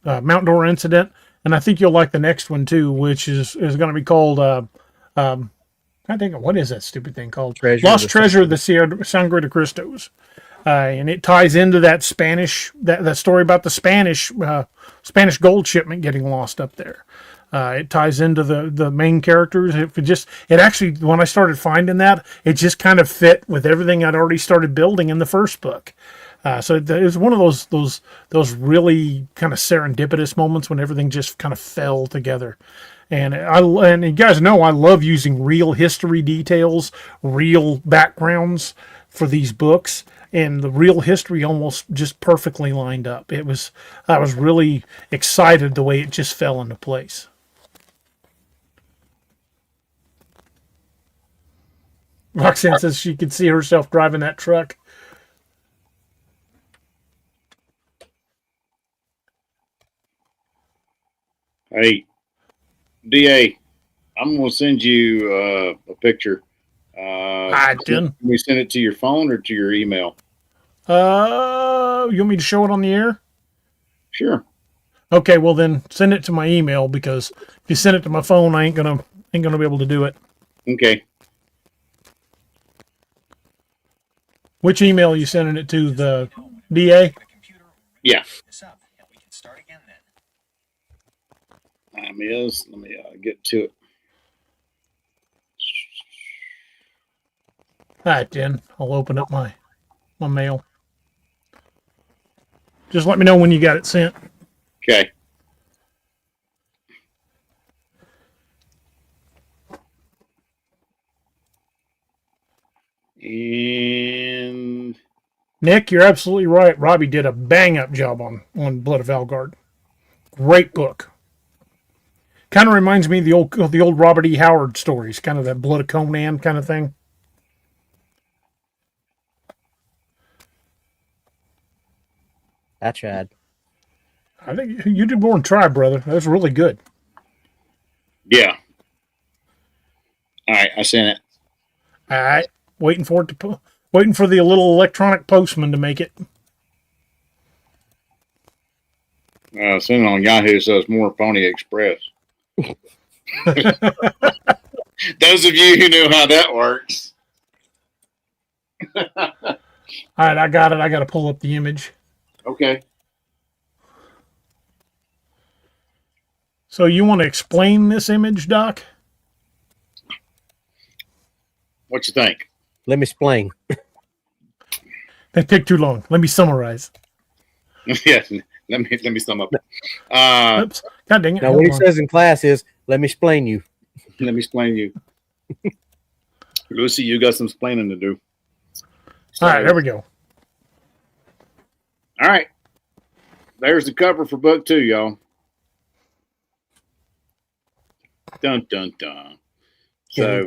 Mount Dora Incident, and I think you'll like the next one too, which is going to be called I think what is that stupid thing called? Lost Treasure of the Sangre de Cristos. And it ties into that Spanish that story about the Spanish gold shipment getting lost up there. It ties into the main characters. It actually, when I started finding that, it just kind of fit with everything I'd already started building in the first book. So it was one of those really kind of serendipitous moments when everything just kind of fell together. And you guys know I love using real history details, real backgrounds for these books. And the real history almost just perfectly lined up. I was really excited the way it just fell into place. Roxanne says she could see herself driving that truck. Hey, DA, I'm going to send you a picture. Can we send it to your phone or to your email? You want me to show it on the air? Sure. Okay, well then send it to my email, because if you send it to my phone, I ain't gonna be able to do it. Okay. Which email are you sending it to? The DA? Yeah. Let me get to it. All right, then I'll open up my mail. Just let me know when you got it sent. Okay. And Nick, you're absolutely right. Robbie did a bang-up job on Blood of Algard. Great book. Kind of reminds me of the old Robert E. Howard stories, kind of that Blood of Conan kind of thing. I tried. I think you did more than try, brother. That was really good. yeah. All right, I sent it. All right, waiting for the little electronic postman to make it. Sent it on Yahoo, so it's more Pony Express. Those of you who know how that works. All right, I got it. I got to pull up the image. Okay. So you want to explain this image, Doc? What you think? Let me explain. That took too long. Let me summarize. Yes. Let me sum up. Oops. God dang it. Now, Hold what he on. says in class is, let me explain you. Let me explain you. Lucy, you got some explaining to do. All right, there we go. All right. There's the cover for book 2, y'all. Dun, dun, dun. So,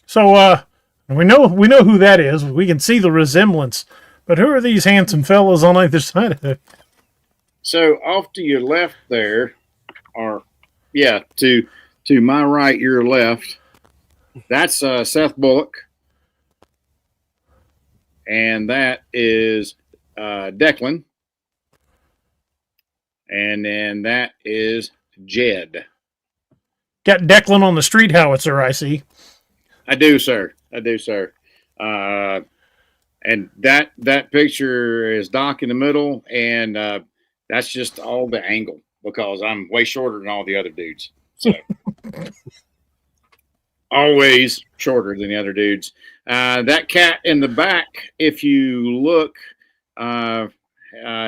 So we know who that is. We can see the resemblance. But who are these handsome fellas on either side of it? so off to your left there, or yeah, to my right, your left. That's Seth Bullock, and that is Declan, and then that is Jed. Got Declan on the street howitzer, I see. I do, sir. And that picture is Doc in the middle, and that's just all the angle because I'm way shorter than all the other dudes. So always shorter than the other dudes. That cat in the back, if you look,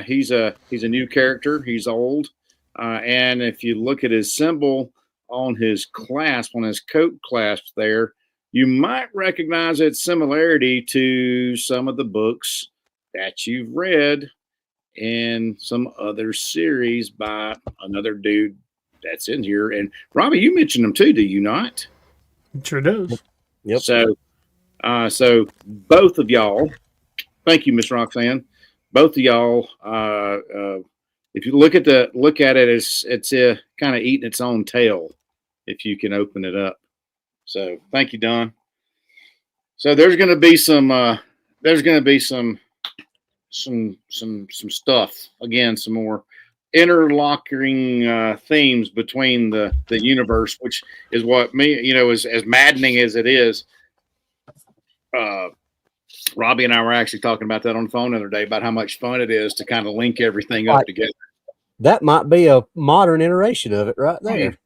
he's a new character. He's old, and if you look at his symbol on his clasp, on his coat clasp there, you might recognize its similarity to some of the books that you've read in some other series by another dude that's in here. And Robbie, you mentioned them too, do you not? It sure does. Yep. So both of y'all, thank you, Miss Roxanne. Both of y'all, if you look at it, it's kind of eating its own tail. If you can open it up. So thank you, Don. So there's going to be some stuff again, some more interlocking themes between the universe, which is what me, is as maddening as it is. Robbie and I were actually talking about that on the phone the other day about how much fun it is to kind of link everything up together. That might be a modern iteration of it right there.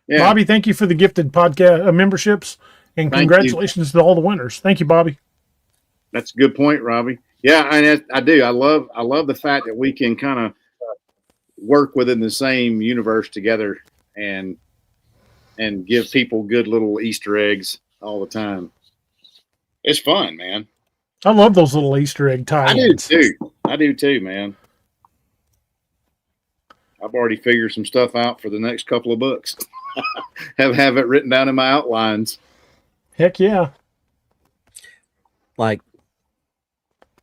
Yeah. Bobby, thank you for the gifted podcast memberships, and congratulations to all the winners. Thank you, Bobby. That's a good point, Robbie. Yeah, and I do. I love the fact that we can kind of work within the same universe together and give people good little Easter eggs all the time. It's fun, man. I love those little Easter egg tie-ins. I do too, man. I've already figured some stuff out for the next couple of books. have it written down in my outlines. Heck yeah. Like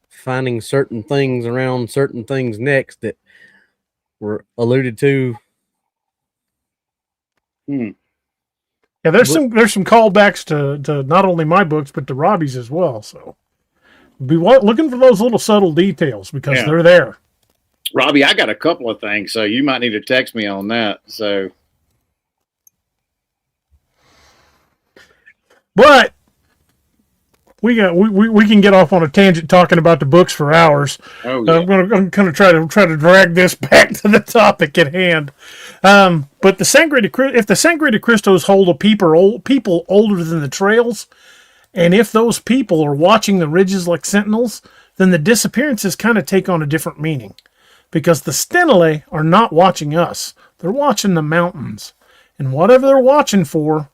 finding certain things around certain things next that were alluded to. Yeah, there's some callbacks to not only my books but to Robbie's as well. So Be looking for those little subtle details because Yeah. they're there. Robbie, I got a couple of things, so you might need to text me on that. So, But we can get off on a tangent talking about the books for hours. oh yeah, I'm gonna try to drag this back to the topic at hand. But the Sangre de if the Sangre de Cristos hold a people older than the trails, and if those people are watching the ridges like sentinels, then the disappearances kind of take on a different meaning. Because the stenale are not watching us. They're watching the mountains. And whatever they're watching for,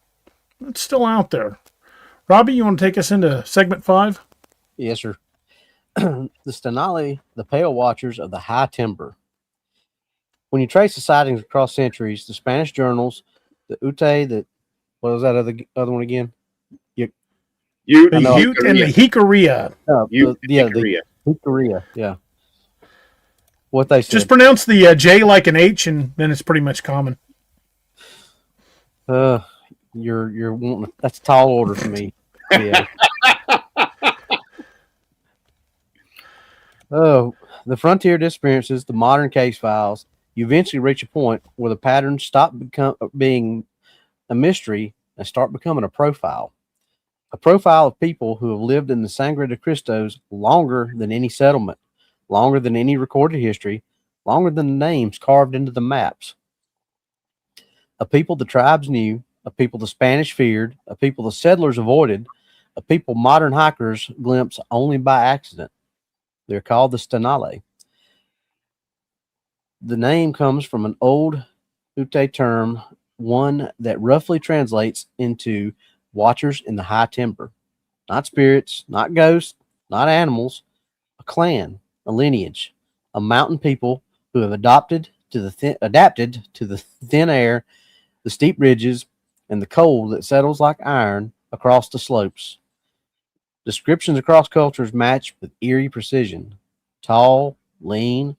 it's still out there. Robbie, you want to take us into segment 5? Yes, sir. The stenale, the pale watchers of the high timber. When you trace the sightings across centuries, the Spanish journals, the Ute, what was that other one again? The Ute and the Jicarilla. Ute and Jicarilla. The Jicarilla, yeah. What they said. Just pronounce the J like an H, and then it's pretty much common. You're wanting that's a tall order for me. Yeah. Oh, the frontier disappearances, the modern case files. You eventually reach a point where the patterns stop being a mystery and start becoming a profile. A profile of people who have lived in the Sangre de Cristos longer than any settlement, longer than any recorded history, longer than the names carved into the maps. A people the tribes knew, a people the Spanish feared, a people the settlers avoided, a people modern hikers glimpse only by accident. They're called the stenale. The name comes from an old Ute term, one that roughly translates into watchers in the high timber. Not spirits, not ghosts, not animals, a clan, a lineage, a mountain people who have adapted to the thin air, the steep ridges, and the cold that settles like iron across the slopes. Descriptions across cultures match with eerie precision. Tall, lean,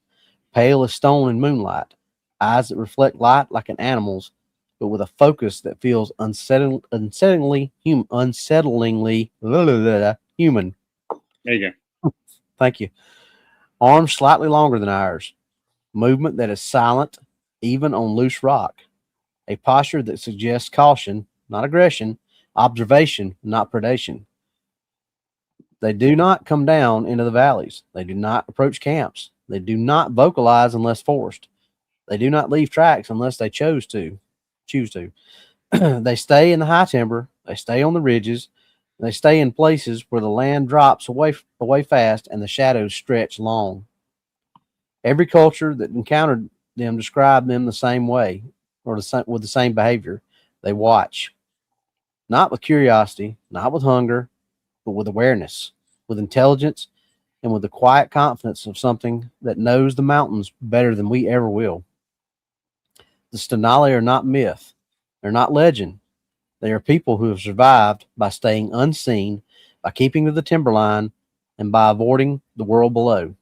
pale as stone in moonlight, eyes that reflect light like an animal's, but with a focus that feels unsettlingly human. There you go. Thank you. Arms slightly longer than ours. Movement that is silent, even on loose rock. A posture that suggests caution, not aggression, observation, not predation. They do not come down into the valleys. They do not approach camps. They do not vocalize unless forced. They do not leave tracks unless they choose to. They stay in the high timber. They stay on the ridges. They stay in places where the land drops away fast and the shadows stretch long. Every culture that encountered them described them the same way, or with the same behavior. They watch, not with curiosity, not with hunger, but with awareness, with intelligence, and with the quiet confidence of something that knows the mountains better than we ever will. The stenale are not myth. They're not legend. They are people who have survived by staying unseen, by keeping to the timberline, and by avoiding the world below.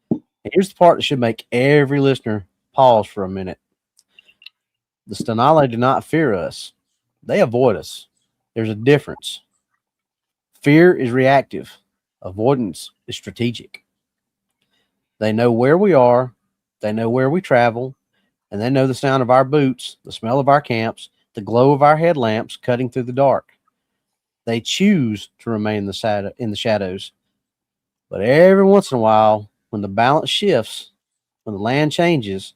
And here's the part that should make every listener pause for a minute. The stenale do not fear us. They avoid us. There's a difference. Fear is reactive. Avoidance is strategic. They know where we are. They know where we travel. And they know the sound of our boots, the smell of our camps, the glow of our headlamps cutting through the dark. They choose to remain in the shadows. But every once in a while, when the balance shifts, when the land changes,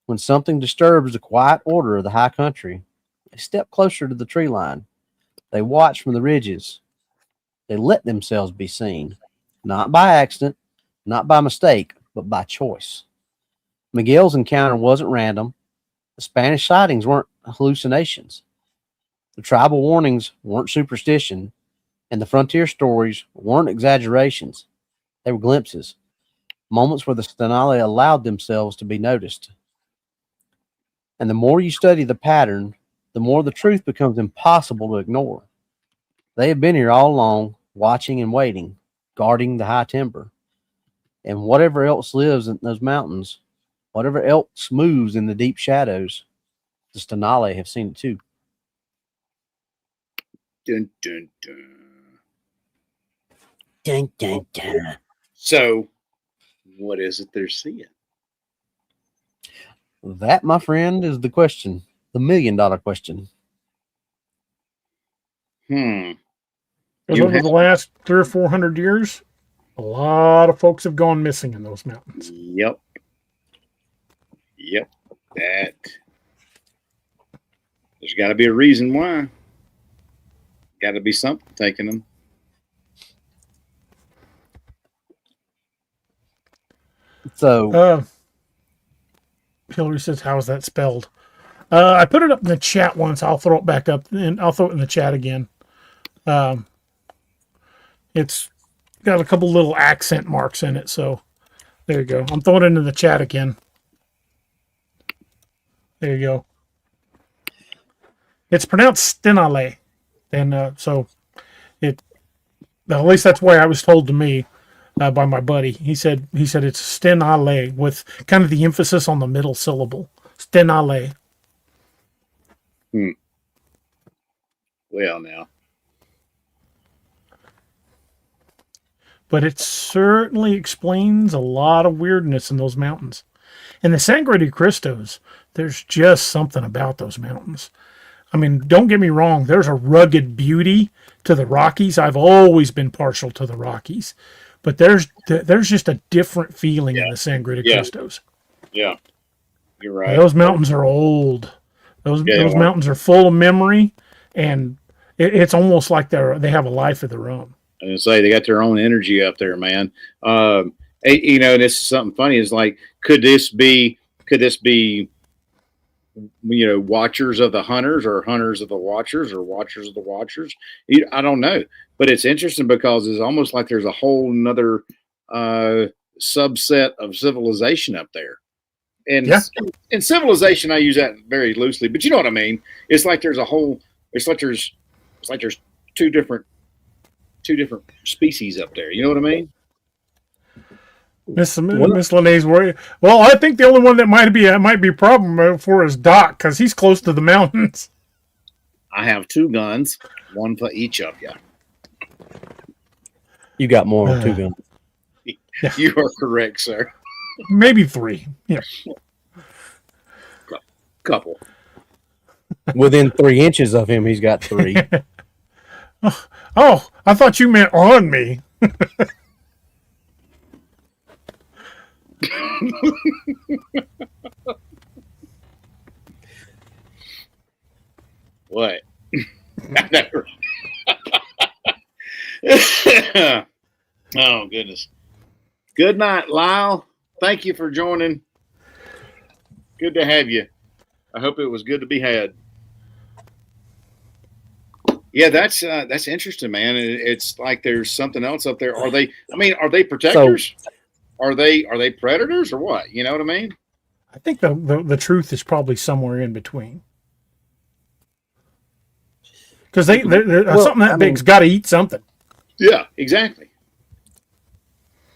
when something disturbs the quiet order of the high country, they step closer to the tree line. They watch from the ridges. They let themselves be seen, not by accident, not by mistake, but by choice. Miguel's encounter wasn't random. The Spanish sightings weren't hallucinations. The tribal warnings weren't superstition, and the frontier stories weren't exaggerations. They were glimpses, moments where the stenale allowed themselves to be noticed. And the more you study the pattern, the more the truth becomes impossible to ignore. They have been here all along, watching and waiting, guarding the high timber. And whatever else lives in those mountains, whatever else moves in the deep shadows, the stenale have seen it too. Dun, dun, dun. Dun, dun, dun. So, what is it they're seeing? That, my friend, is the question. The $1 million question. Hmm. Because over the last 300 or 400 years, a lot of folks have gone missing in those mountains. Yep. That. There's got to be a reason why. Got to be something taking them. So, Hillary says, "How is that spelled?" I put it up in the chat once. I'll throw it back up, and I'll throw it in the chat again. It's got a couple little accent marks in it, so there you go. I'm throwing it into the chat again. There you go. It's pronounced stenale, and so it. At least that's the way I was told to me by my buddy. He said it's stenale with kind of the emphasis on the middle syllable. Stenale. Well, now. But it certainly explains a lot of weirdness in those mountains. And the Sangre de Cristos, there's just something about those mountains. I mean, don't get me wrong, there's a rugged beauty to the Rockies. I've always been partial to the Rockies. But there's just a different feeling in the Sangre de Cristos. Yeah. You're right. Those mountains are old. Those mountains are full of memory, and it's almost like they have a life of their own. I was gonna say they got their own energy up there, man. You know, this is something funny. Is like, could this be, you know, watchers of the hunters, or hunters of the watchers, or watchers of the watchers? I don't know, but it's interesting because it's almost like there's a whole nother subset of civilization up there. And in civilization, I use that very loosely, but you know what I mean. It's like there's a whole. It's like there's two different species up there. You know what I mean? Miss Lene's worried. Well, I think the only one that might be a problem for is Doc, because he's close to the mountains. I have 2 guns, one for each of you. You got more than 2 guns. Yeah. You are correct, sir. Maybe 3. Yeah. Couple. Within 3 inches of him, he's got 3. Oh, I thought you meant on me. What? Oh, goodness. Good night, Lyle. Thank you for joining. Good to have you. I hope it was good to be had. Yeah, that's interesting, man. It's like there's something else up there. Are they protectors? Are they predators or what? You know what I mean? I think the truth is probably somewhere in between. Because something that big's got to eat something. Yeah, exactly.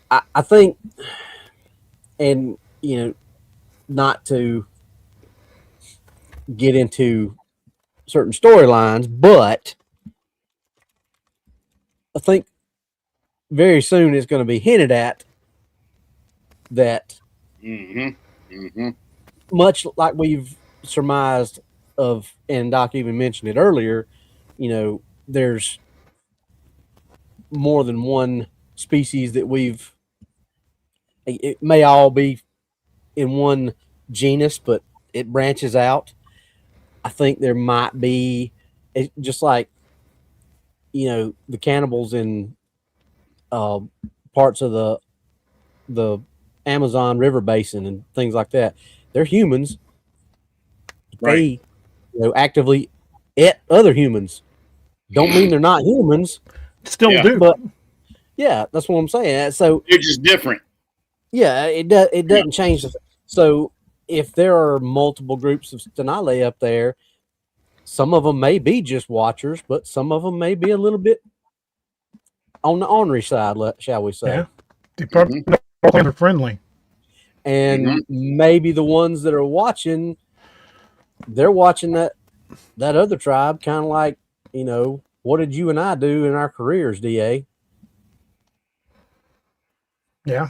I think, and you know, not to get into certain storylines, but I think very soon it's going to be hinted at that, much like we've surmised of, and Doc even mentioned it earlier, you know, there's more than one species that it may all be in one genus, but it branches out. I think there might be, just like, you know, the cannibals in parts of the Amazon River Basin and things like that. They're humans. Right. They actively eat other humans. Don't mean they're not humans. Still do. But yeah, that's what I'm saying. So they're just different. Yeah, it doesn't change. So if there are multiple groups of stenale up there, some of them may be just watchers, but some of them may be a little bit on the ornery side, shall we say? Yeah, they probably are friendly. And maybe the ones that are watching, they're watching that other tribe, kind of like, you know, what did you and I do in our careers, DA? Yeah.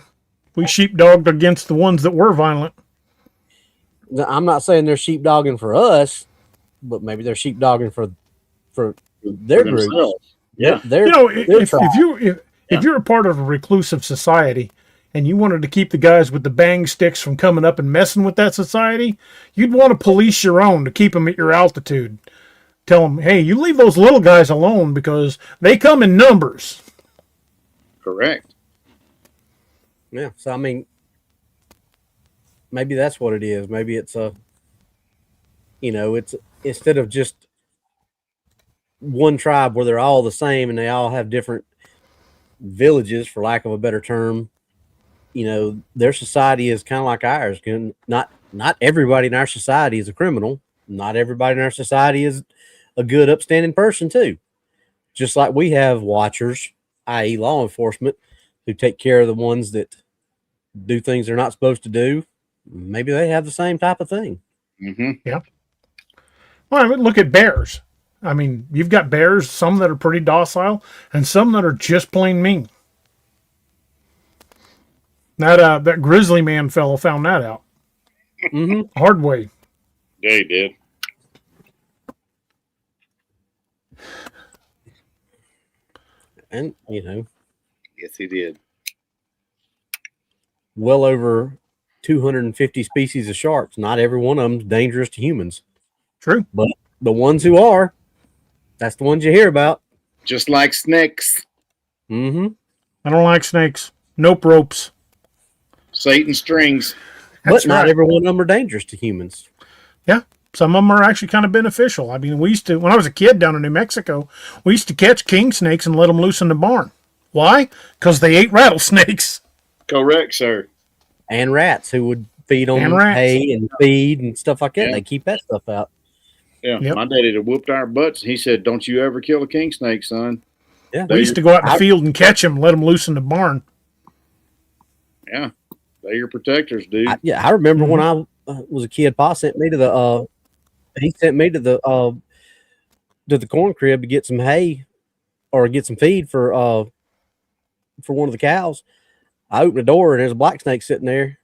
We sheepdogged against the ones that were violent. I'm not saying they're sheepdogging for us, but maybe they're sheepdogging for their groups. themselves. Yeah. Their, You know, their tribe. if you're a part of a reclusive society and you wanted to keep the guys with the bang sticks from coming up and messing with that society, you'd want to police your own to keep them at your altitude. Tell them, hey, you leave those little guys alone because they come in numbers. Correct. Yeah. So I mean, maybe that's what it is. Maybe it's it's instead of just one tribe where they're all the same and they all have different villages, for lack of a better term. Their society is kind of like ours. Not everybody in our society is a criminal. Not everybody in our society is a good, upstanding person too. Just like we have watchers, i.e. law enforcement, who take care of the ones that do things they're not supposed to do. Maybe they have the same type of thing. Mm-hmm. Yeah. Well, I mean, look at bears. I mean, you've got bears, some that are pretty docile and some that are just plain mean. That grizzly man fellow found that out. Mm-hmm. Hard way. Yeah, he did. And, Yes, he did. well over 250 species of sharks. Not every one of them is dangerous to humans. True. But the ones who are, that's the ones you hear about. Just like snakes. Mm-hmm. I don't like snakes. Nope ropes. Satan strings. That's But not right. every one of them are dangerous to humans. Yeah. Some of them are actually kind of beneficial. I mean, we used to, when I was a kid down in New Mexico, we used to catch king snakes and let them loose in the barn. Why? Because they ate rattlesnakes. Correct, sir. And rats who would feed on And rats. hay and feed and stuff like that. Yeah. They keep that stuff out. Yeah, Yep. my daddy had whooped our butts. He said, "Don't you ever kill a king snake, son." Yeah. We used to go out in the field and catch them and let them loose in the barn. Yeah, they're your protectors, dude. I remember when I was a kid, Pa sent me to the corn crib to get some hay or get some feed for one of the cows. I opened the door and there's a black snake sitting there,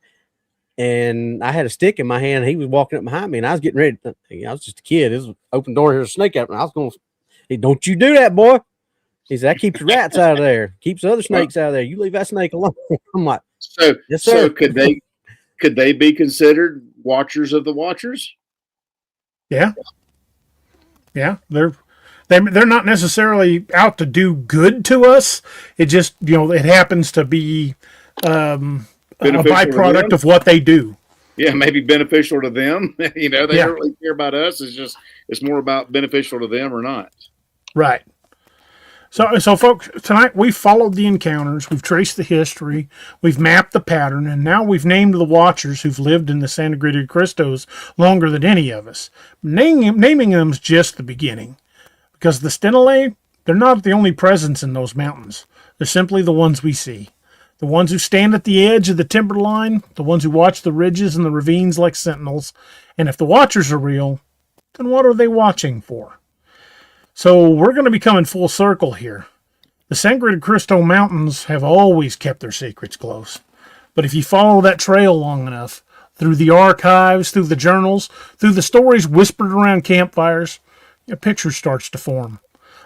and I had a stick in my hand. He was walking up behind me, and I was getting ready. I was just a kid. It was an open door. Here's a snake out, and I was going, "Hey, don't you do that, boy." He said, "That keeps the rats out of there. Keeps the other snakes out of there. You leave that snake alone." I'm like, So, "Yes, sir." so could they be considered watchers of the watchers? Yeah. Yeah. They're not necessarily out to do good to us. It just, it happens to be a Beneficial to byproduct them? of what they do. Yeah, maybe beneficial to them. They Yeah. don't really care about us. It's more about beneficial to them or not. Right. So folks, tonight we followed the encounters, we've traced the history, we've mapped the pattern, and now we've named the watchers who've lived in the Sangre de Cristos longer than any of us. Naming them's just the beginning. Because the stenale, they're not the only presence in those mountains. They're simply the ones we see. The ones who stand at the edge of the timberline, the ones who watch the ridges and the ravines like sentinels. And if the watchers are real, then what are they watching for? So we're going to be coming full circle here. The Sangre de Cristo Mountains have always kept their secrets close. But if you follow that trail long enough, through the archives, through the journals, through the stories whispered around campfires, a picture starts to form.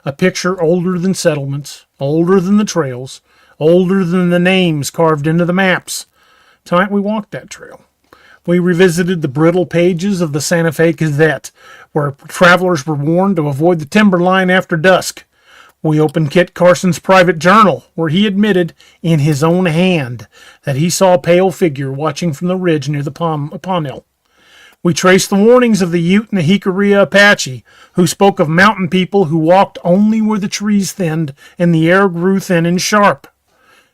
A picture older than settlements, older than the trails, older than the names carved into the maps. Tonight we walked that trail. We revisited the brittle pages of the Santa Fe Gazette, where travelers were warned to avoid the timberline after dusk. We opened Kit Carson's private journal, where he admitted, in his own hand, that he saw a pale figure watching from the ridge near the Ponil. We traced the warnings of the Ute and the Jicarilla Apache, who spoke of mountain people who walked only where the trees thinned and the air grew thin and sharp.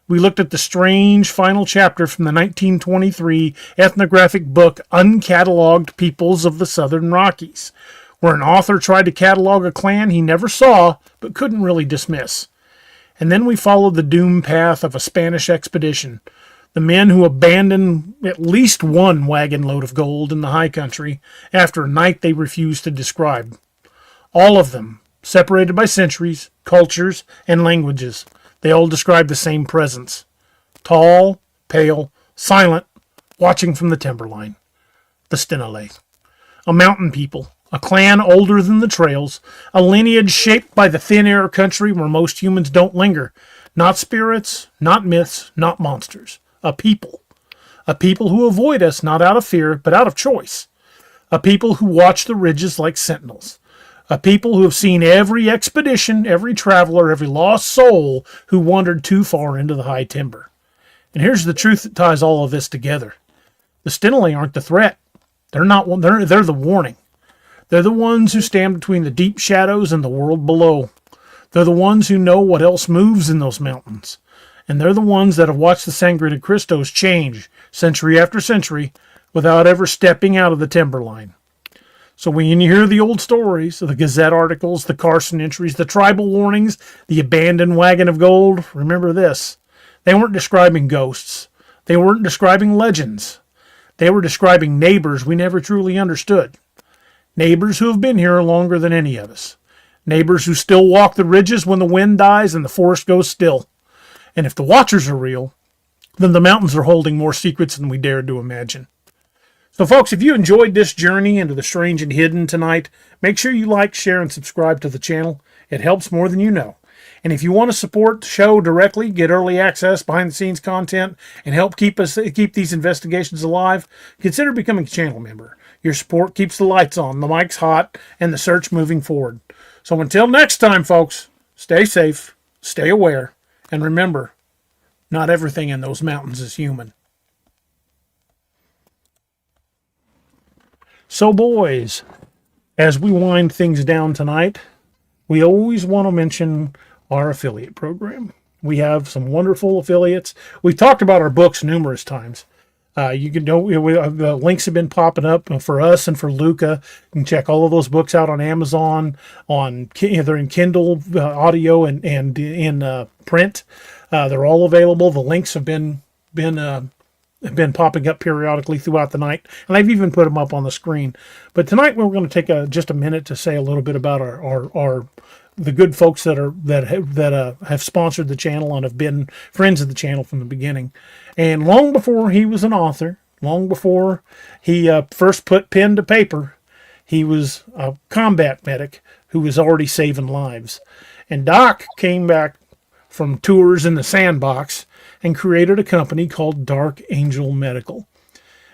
We looked at the strange final chapter from the 1923 ethnographic book Uncatalogued Peoples of the Southern Rockies, where an author tried to catalog a clan he never saw but couldn't really dismiss. And then we followed the doomed path of a Spanish expedition, the men who abandoned at least one wagon load of gold in the high country after a night they refused to describe. All of them, separated by centuries, cultures, and languages, they all describe the same presence. tall, pale, silent, watching from the timberline. The stenale. A mountain people, a clan older than the trails, a lineage shaped by the thin air country where most humans don't linger. Not spirits, not myths, not monsters. A people. A people who avoid us not out of fear, but out of choice. A people who watch the ridges like sentinels. A people who have seen every expedition, every traveler, every lost soul who wandered too far into the high timber. And here's the truth that ties all of this together. The stenale aren't the threat. They're the warning. They're the ones who stand between the deep shadows and the world below. They're the ones who know what else moves in those mountains. And they're the ones that have watched the Sangre de Cristo change century after century without ever stepping out of the timberline. So when you hear the old stories, the Gazette articles, the Carson entries, the tribal warnings, the abandoned wagon of gold, remember this. They weren't describing ghosts. They weren't describing legends. They were describing neighbors we never truly understood. Neighbors who have been here longer than any of us. Neighbors who still walk the ridges when the wind dies and the forest goes still. And if the watchers are real, then the mountains are holding more secrets than we dared to imagine. So folks, if you enjoyed this journey into the strange and hidden tonight, make sure you like, share, and subscribe to the channel. It helps more than you know. And if you want to support the show directly, get early access, behind-the-scenes content, and help keep these investigations alive, consider becoming a channel member. Your support keeps the lights on, the mics hot, and the search moving forward. So until next time, folks, stay safe, stay aware, and remember, not everything in those mountains is human. So boys, as we wind things down tonight, we always want to mention our affiliate program. We have some wonderful affiliates. We've talked about our books numerous times. You can know the links have been popping up for us and for Luca. You can check all of those books out on Amazon. They're in Kindle, audio, and in print. They're all available. The links have been popping up periodically throughout the night, and I've even put them up on the screen. But tonight we're going to take just a minute to say a little bit about the good folks that have sponsored the channel and have been friends of the channel from the beginning. And long before he was an author, long before he first put pen to paper, he was a combat medic who was already saving lives. And Doc came back from tours in the sandbox and created a company called Dark Angel Medical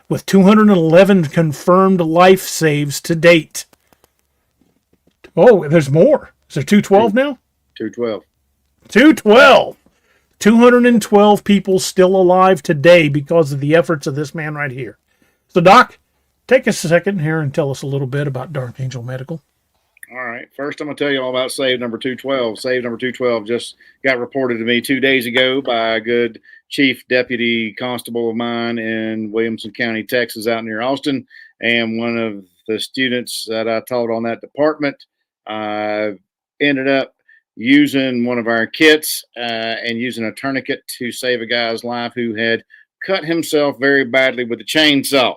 with 211 confirmed life saves to date. Oh, there's more. Is there 212 now? 212. 212. 212 people still alive today because of the efforts of this man right here. So, Doc, take us a second here and tell us a little bit about Dark Angel Medical. All right. First, I'm going to tell you all about save number 212. Save number 212 just got reported to me 2 days ago by a good chief deputy constable of mine in Williamson County, Texas, out near Austin. And one of the students that I taught on that department ended up using one of our kits and using a tourniquet to save a guy's life who had cut himself very badly with a chainsaw.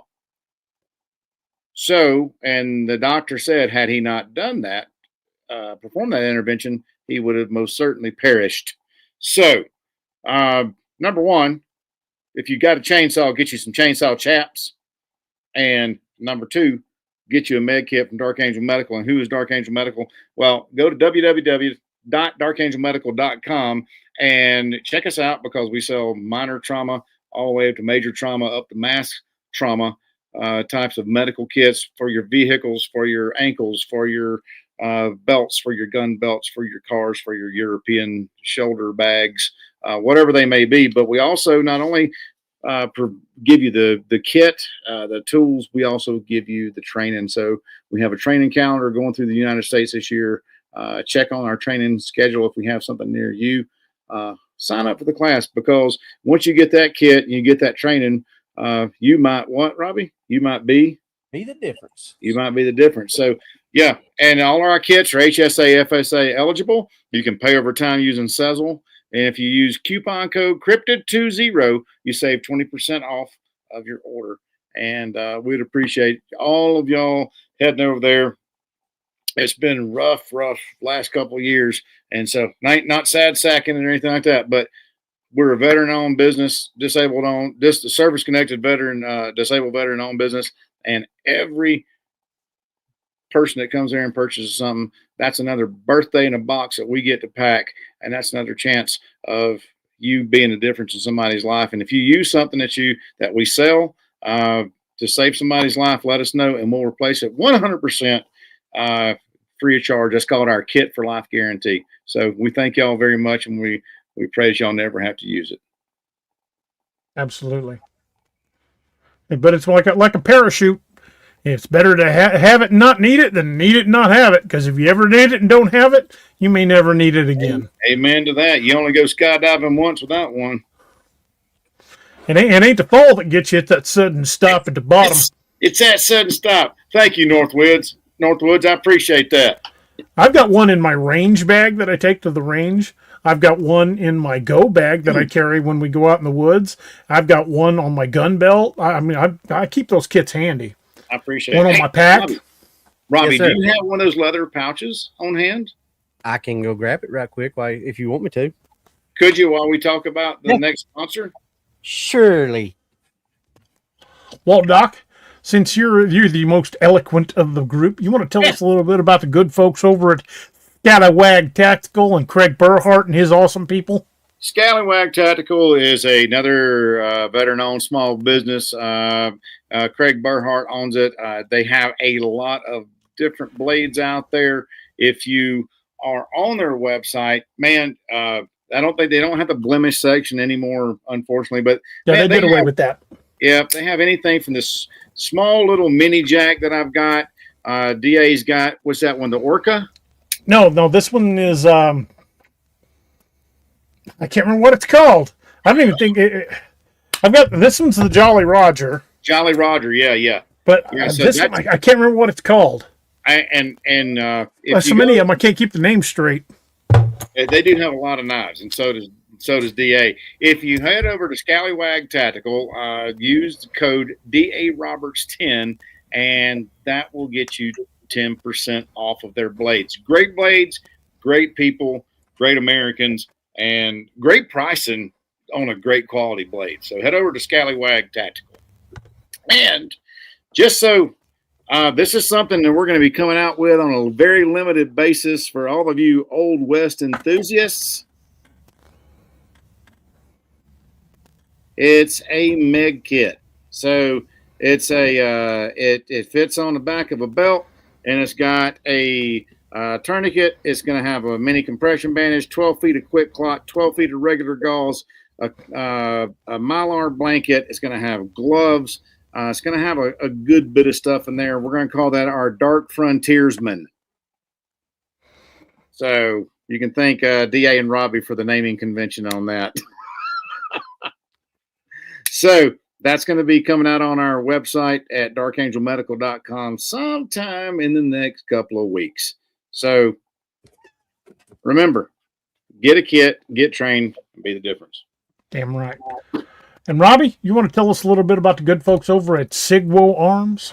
So, and the doctor said, had he not done that, performed that intervention, he would have most certainly perished. So, number one, if you got a chainsaw, get you some chainsaw chaps. And number two, get you a med kit from Dark Angel Medical. And who is Dark Angel Medical? Well, go to www.darkangelmedical.com and check us out, because we sell minor trauma all the way up to major trauma, up to mass trauma. Types of medical kits for your vehicles, for your ankles, for your belts, for your gun belts, for your cars, for your European shoulder bags, whatever they may be. But we also not only give you the kit, the tools, we also give you the training. So we have a training calendar going through the United States this year. Check on our training schedule if we have something near you. Sign up for the class, because once you get that kit and you get that training, you might what, Robbie? You might be the difference. You might be the difference. So yeah, and all our kits are HSA, FSA eligible. You can pay over time using Sezzle, and if you use coupon code Cryptid20, you save 20% off of your order. And we'd appreciate all of y'all heading over there. It's been rough last couple of years, and so not sad sacking or anything like that, but we're a veteran-owned business, disabled-owned, service-connected veteran, disabled veteran-owned business, and every person that comes there and purchases something, that's another birthday in a box that we get to pack, and that's another chance of you being a difference in somebody's life. And if you use something that we sell to save somebody's life, let us know, and we'll replace it 100% free of charge. That's called our Kit for Life Guarantee. So we thank y'all very much, and we pray that y'all never have to use it. Absolutely. But it's like a parachute. It's better to have it and not need it than need it and not have it. Because if you ever need it and don't have it, you may never need it again. Amen to that. You only go skydiving once without one. It ain't the fall that gets you at that sudden stop at the bottom. It's that sudden stop. Thank you, Northwoods. I appreciate that. I've got one in my range bag that I take to the range. I've got one in my go bag that I carry when we go out in the woods. I've got one on my gun belt. I keep those kits handy. I appreciate one on my pack. Robbie, Yes, do you have one of those leather pouches on hand? I can go grab it right quick if you want me to. Could you while we talk about the next sponsor? Surely. Well, Doc, since you're the most eloquent of the group, you want to tell us a little bit about the good folks over at Scallywag Tactical and Craig Burhart and his awesome people? Scallywag Tactical is another veteran-owned small business. Craig Burhart owns it. They have a lot of different blades out there. If you are on their website, man, I don't think they don't have the blemish section anymore, unfortunately. But yeah, they did away with that. Yeah, they have anything from this small little mini jack that I've got. DA's got, what's that one, the Orca? No, this one is, I can't remember what it's called. I don't even think I've got, this one's the Jolly Roger. Jolly Roger, yeah. But this one, I can't remember what it's called. If so many of them, I can't keep the name straight. They do have a lot of knives, and so does DA. If you head over to Scallywag Tactical, use the code DA Roberts 10, and that will get you 10% off of their blades. Great blades, great people, great Americans, and great pricing on a great quality blade. So head over to Scallywag Tactical. And just so this is something that we're going to be coming out with on a very limited basis for all of you Old West enthusiasts. It's a Meg kit. So it's it fits on the back of a belt, and it's got a tourniquet. It's going to have a mini compression bandage, 12 feet of quick clot, 12 feet of regular gauze, a Mylar blanket. It's going to have gloves. It's going to have a good bit of stuff in there. We're going to call that our Dark Frontiersman. So you can thank DA and Robbie for the naming convention on that. So that's going to be coming out on our website at darkangelmedical.com sometime in the next couple of weeks. So remember, get a kit, get trained, and be the difference. Damn right. And Robbie, you want to tell us a little bit about the good folks over at Sigwo Arms?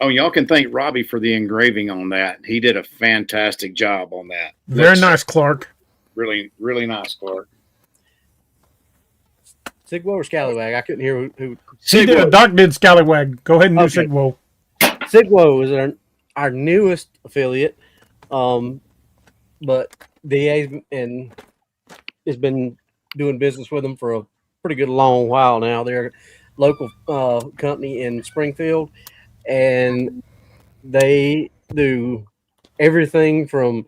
Oh, y'all can thank Robbie for the engraving on that. He did a fantastic job on that. Very nice, Clark. Really, really nice, Clark. Sigwo or Scallywag? I couldn't hear who. Doc did Scallywag. Go ahead and do Sigwo. Sigwo is our newest affiliate, but DA has been doing business with them for a pretty good long while now. They're a local company in Springfield, and they do everything from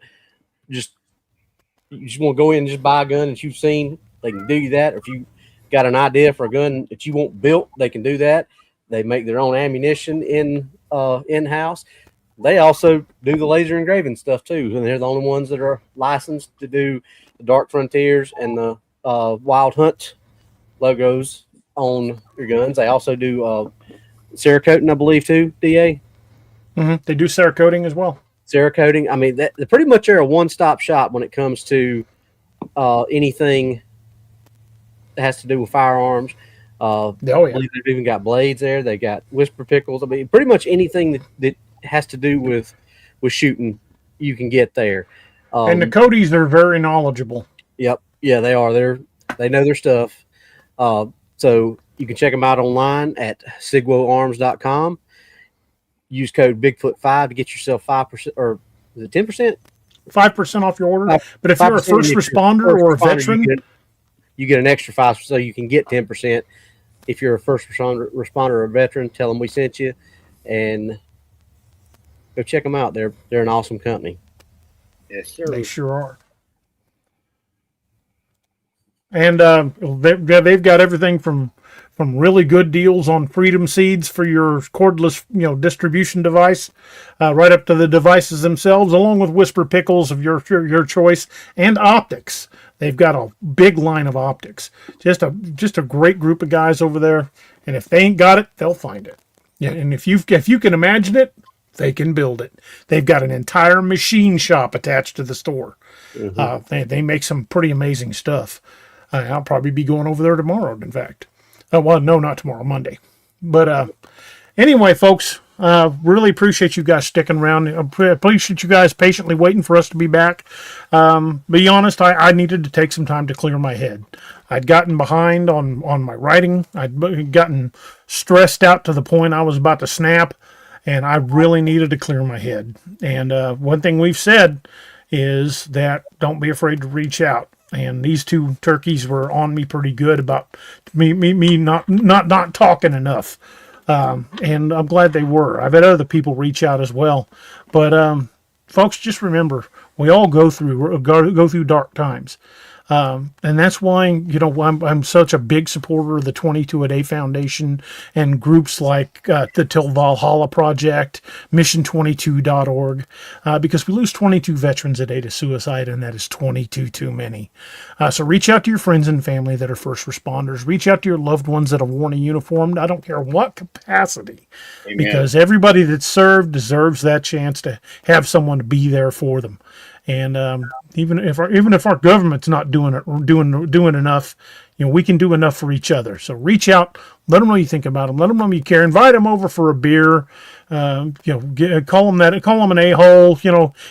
you just want to go in and just buy a gun that you've seen. They can do that. Or if you got an idea for a gun that you want built, they can do that. They make their own ammunition in-house. They also do the laser engraving stuff too, and they're the only ones that are licensed to do the Dark Frontiers and the Wild Hunt logos on your guns. They also do Cerakoting, I believe, too, DA. Mm-hmm. They do Cerakoting as well. Cerakoting. I mean, they pretty much are a one-stop shop when it comes to anything that has to do with firearms. They've even got blades there. They got whisper pickles. I mean, pretty much anything that has to do with shooting, you can get there. And the Codys are very knowledgeable. Yep. Yeah, they are. They know their stuff. So you can check them out online at sigwoarms.com. Use code Bigfoot5 to get yourself 5%, or is it 10%? 5% off your order. But if you're a first responder or a veteran, you get an extra 5%, so you can get 10%. If you're a first responder or a veteran, tell them we sent you, and go check them out. They're an awesome company. Yes, sir. They sure are. And they've got everything from really good deals on Freedom seeds for your cordless, distribution device, right up to the devices themselves, along with Whisper pickles of your choice, and optics. They've got a big line of optics. Just a great group of guys over there. And if they ain't got it, they'll find it. Yeah, and if you can imagine it, they can build it. They've got an entire machine shop attached to the store. Mm-hmm. They make some pretty amazing stuff. I'll probably be going over there tomorrow, in fact. Well, no, not tomorrow, Monday. But anyway, folks, really appreciate you guys sticking around. Appreciate you guys patiently waiting for us to be back. Be honest, I needed to take some time to clear my head. I'd gotten behind on my writing. I'd gotten stressed out to the point I was about to snap, and I really needed to clear my head. And one thing we've said is that don't be afraid to reach out. And these two turkeys were on me pretty good about me not talking enough. And I'm glad they were. I've had other people reach out as well. But folks, just remember, we all go through dark times. And that's why, I'm such a big supporter of the 22 a Day Foundation and groups like the Till Valhalla Project, Mission22.org, because we lose 22 veterans a day to suicide, and that is 22 too many. So reach out to your friends and family that are first responders. Reach out to your loved ones that have worn a uniform. I don't care what capacity, Amen. Because everybody that's served deserves that chance to have someone to be there for them. And even if our government's not doing enough, we can do enough for each other. So reach out, let them know you think about them, let them know you care, invite them over for a beer. Call them an a-hole.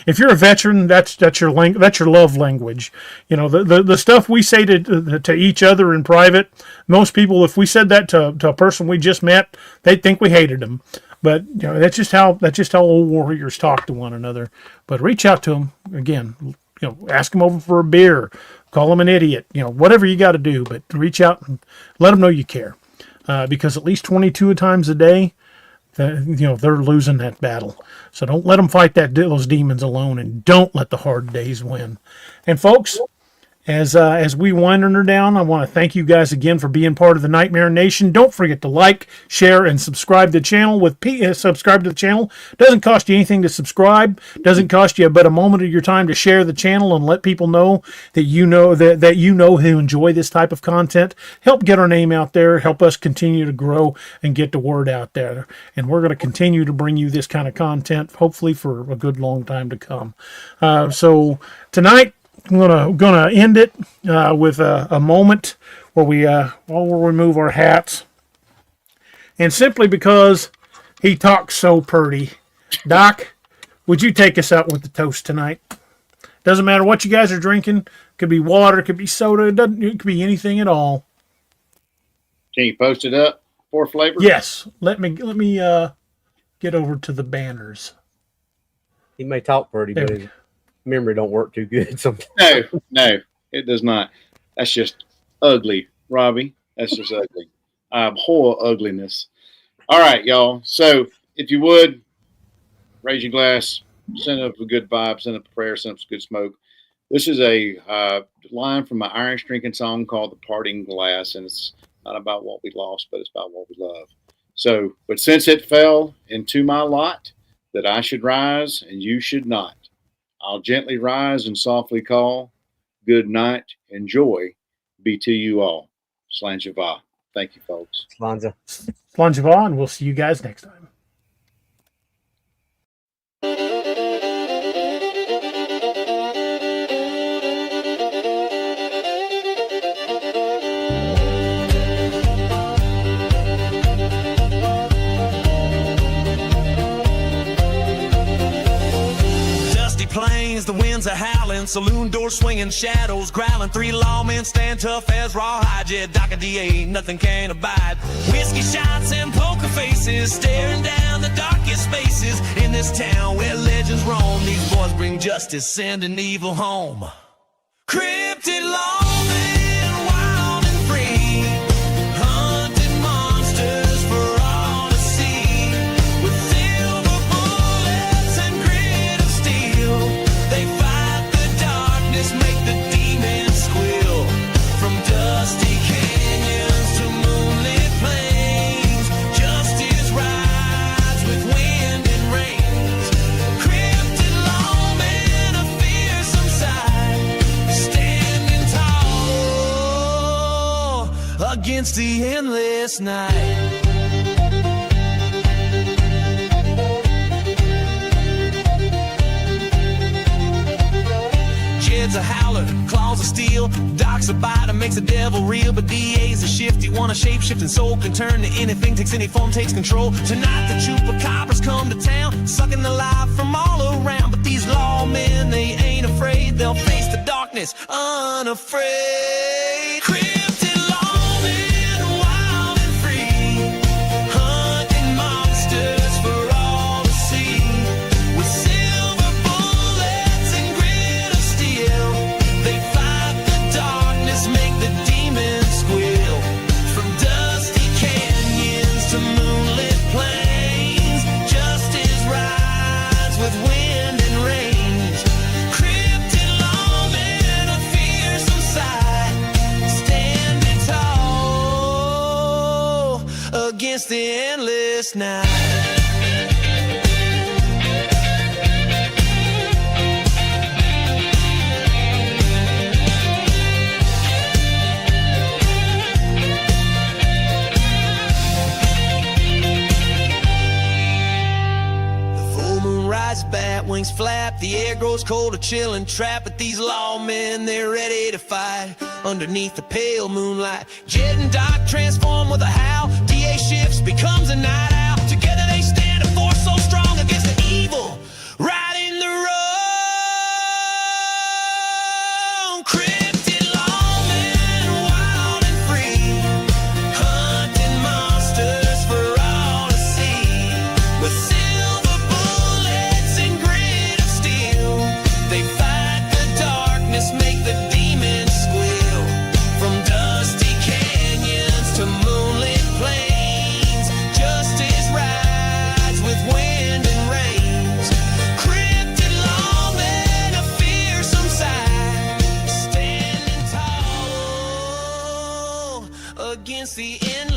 If you're a veteran, that's your love language. The stuff we say to each other in private, most people, if we said that to a person we just met, they'd think we hated them. But that's just how old warriors talk to one another. But reach out to them again. Ask them over for a beer, call them an idiot. Whatever you got to do. But reach out and let them know you care, because at least 22 times a day, they're losing that battle. So don't let them fight those demons alone, and don't let the hard days win. And folks, as we wind her down, I want to thank you guys again for being part of the Nightmare Nation. Don't forget to like, share, and subscribe to the channel. Subscribe to the channel. Doesn't cost you anything to subscribe. Doesn't cost you but a moment of your time to share the channel and let people know that who enjoy this type of content. Help get our name out there. Help us continue to grow and get the word out there. And we're going to continue to bring you this kind of content, hopefully for a good long time to come. So tonight, I'm gonna end it with a moment where we'll remove our hats, and simply because he talks so purty. Doc, would you take us out with the toast tonight? Doesn't matter what you guys are drinking. Could be water, could be soda. It could be anything at all. Can you post it up for flavor? Yes. Let me get over to the banners. He may talk pretty, but his memory don't work too good sometimes. No, it does not. That's just ugly, Robbie. That's just ugly. I abhor ugliness. All right, y'all. So if you would, raise your glass, send up a good vibe, send up a prayer, send up some good smoke. This is a line from my Irish drinking song called The Parting Glass, and it's not about what we lost, but it's about what we love. So, but since it fell into my lot that I should rise and you should not, I'll gently rise and softly call, good night and joy be to you all. Slanjava. Thank you, folks. Slanjava, and we'll see you guys next time. plains, the winds are howling, saloon doors swinging, shadows growling. Three lawmen stand tough as rawhide. Yeah, Doc and DA, nothing can abide. Whiskey shots and poker faces, staring down the darkest spaces in this town where legends roam. These boys bring justice, sending evil home. Cryptid lawmen, wild and free, hunting monsters for all to see. With silver bullets and grit of steel, they fight the darkness, make the demons squeal. From dusty canyons to moonlit plains, justice rides with wind and rains. Cryptid lawmen, a fearsome sight, standing tall against the endless night. Jed's a howler, claws of steel, Doc's a biter, makes the devil real. But DA's a shifty, one a shape-shifting soul, can turn to anything, takes any form, takes control. Tonight the chupacabras come to town, sucking the life from all around. But these lawmen, they ain't afraid, they'll face the darkness unafraid. Cryptid lawmen, wild and free, hunting monsters for all to see. With silver bullets and grit of steel, they fight the darkness, make the demons squeal. From dusty canyons to moonlit plains, justice rides with wind and rains. Cryptid lawmen, a fearsome sight, standing tall against the endless night. Full moon rises, bat wings flap, the air grows cold, a chill and trap. But these lawmen, they're ready to fight underneath the pale moonlight. Jed and Doc transform with a howl, DA shifts, becomes a night owl. Together they stand, a force so strong against the evil, right in the wrong. Cryptid lawmen, wild and free, hunting monsters for all to see. With silver bullets and grit of steel, they fight the darkness, make the demons squeal. From dusty canyons to moonlit plains, justice rides with wind and rains. Cryptid lawmen, a fearsome sight, standing tall against the end.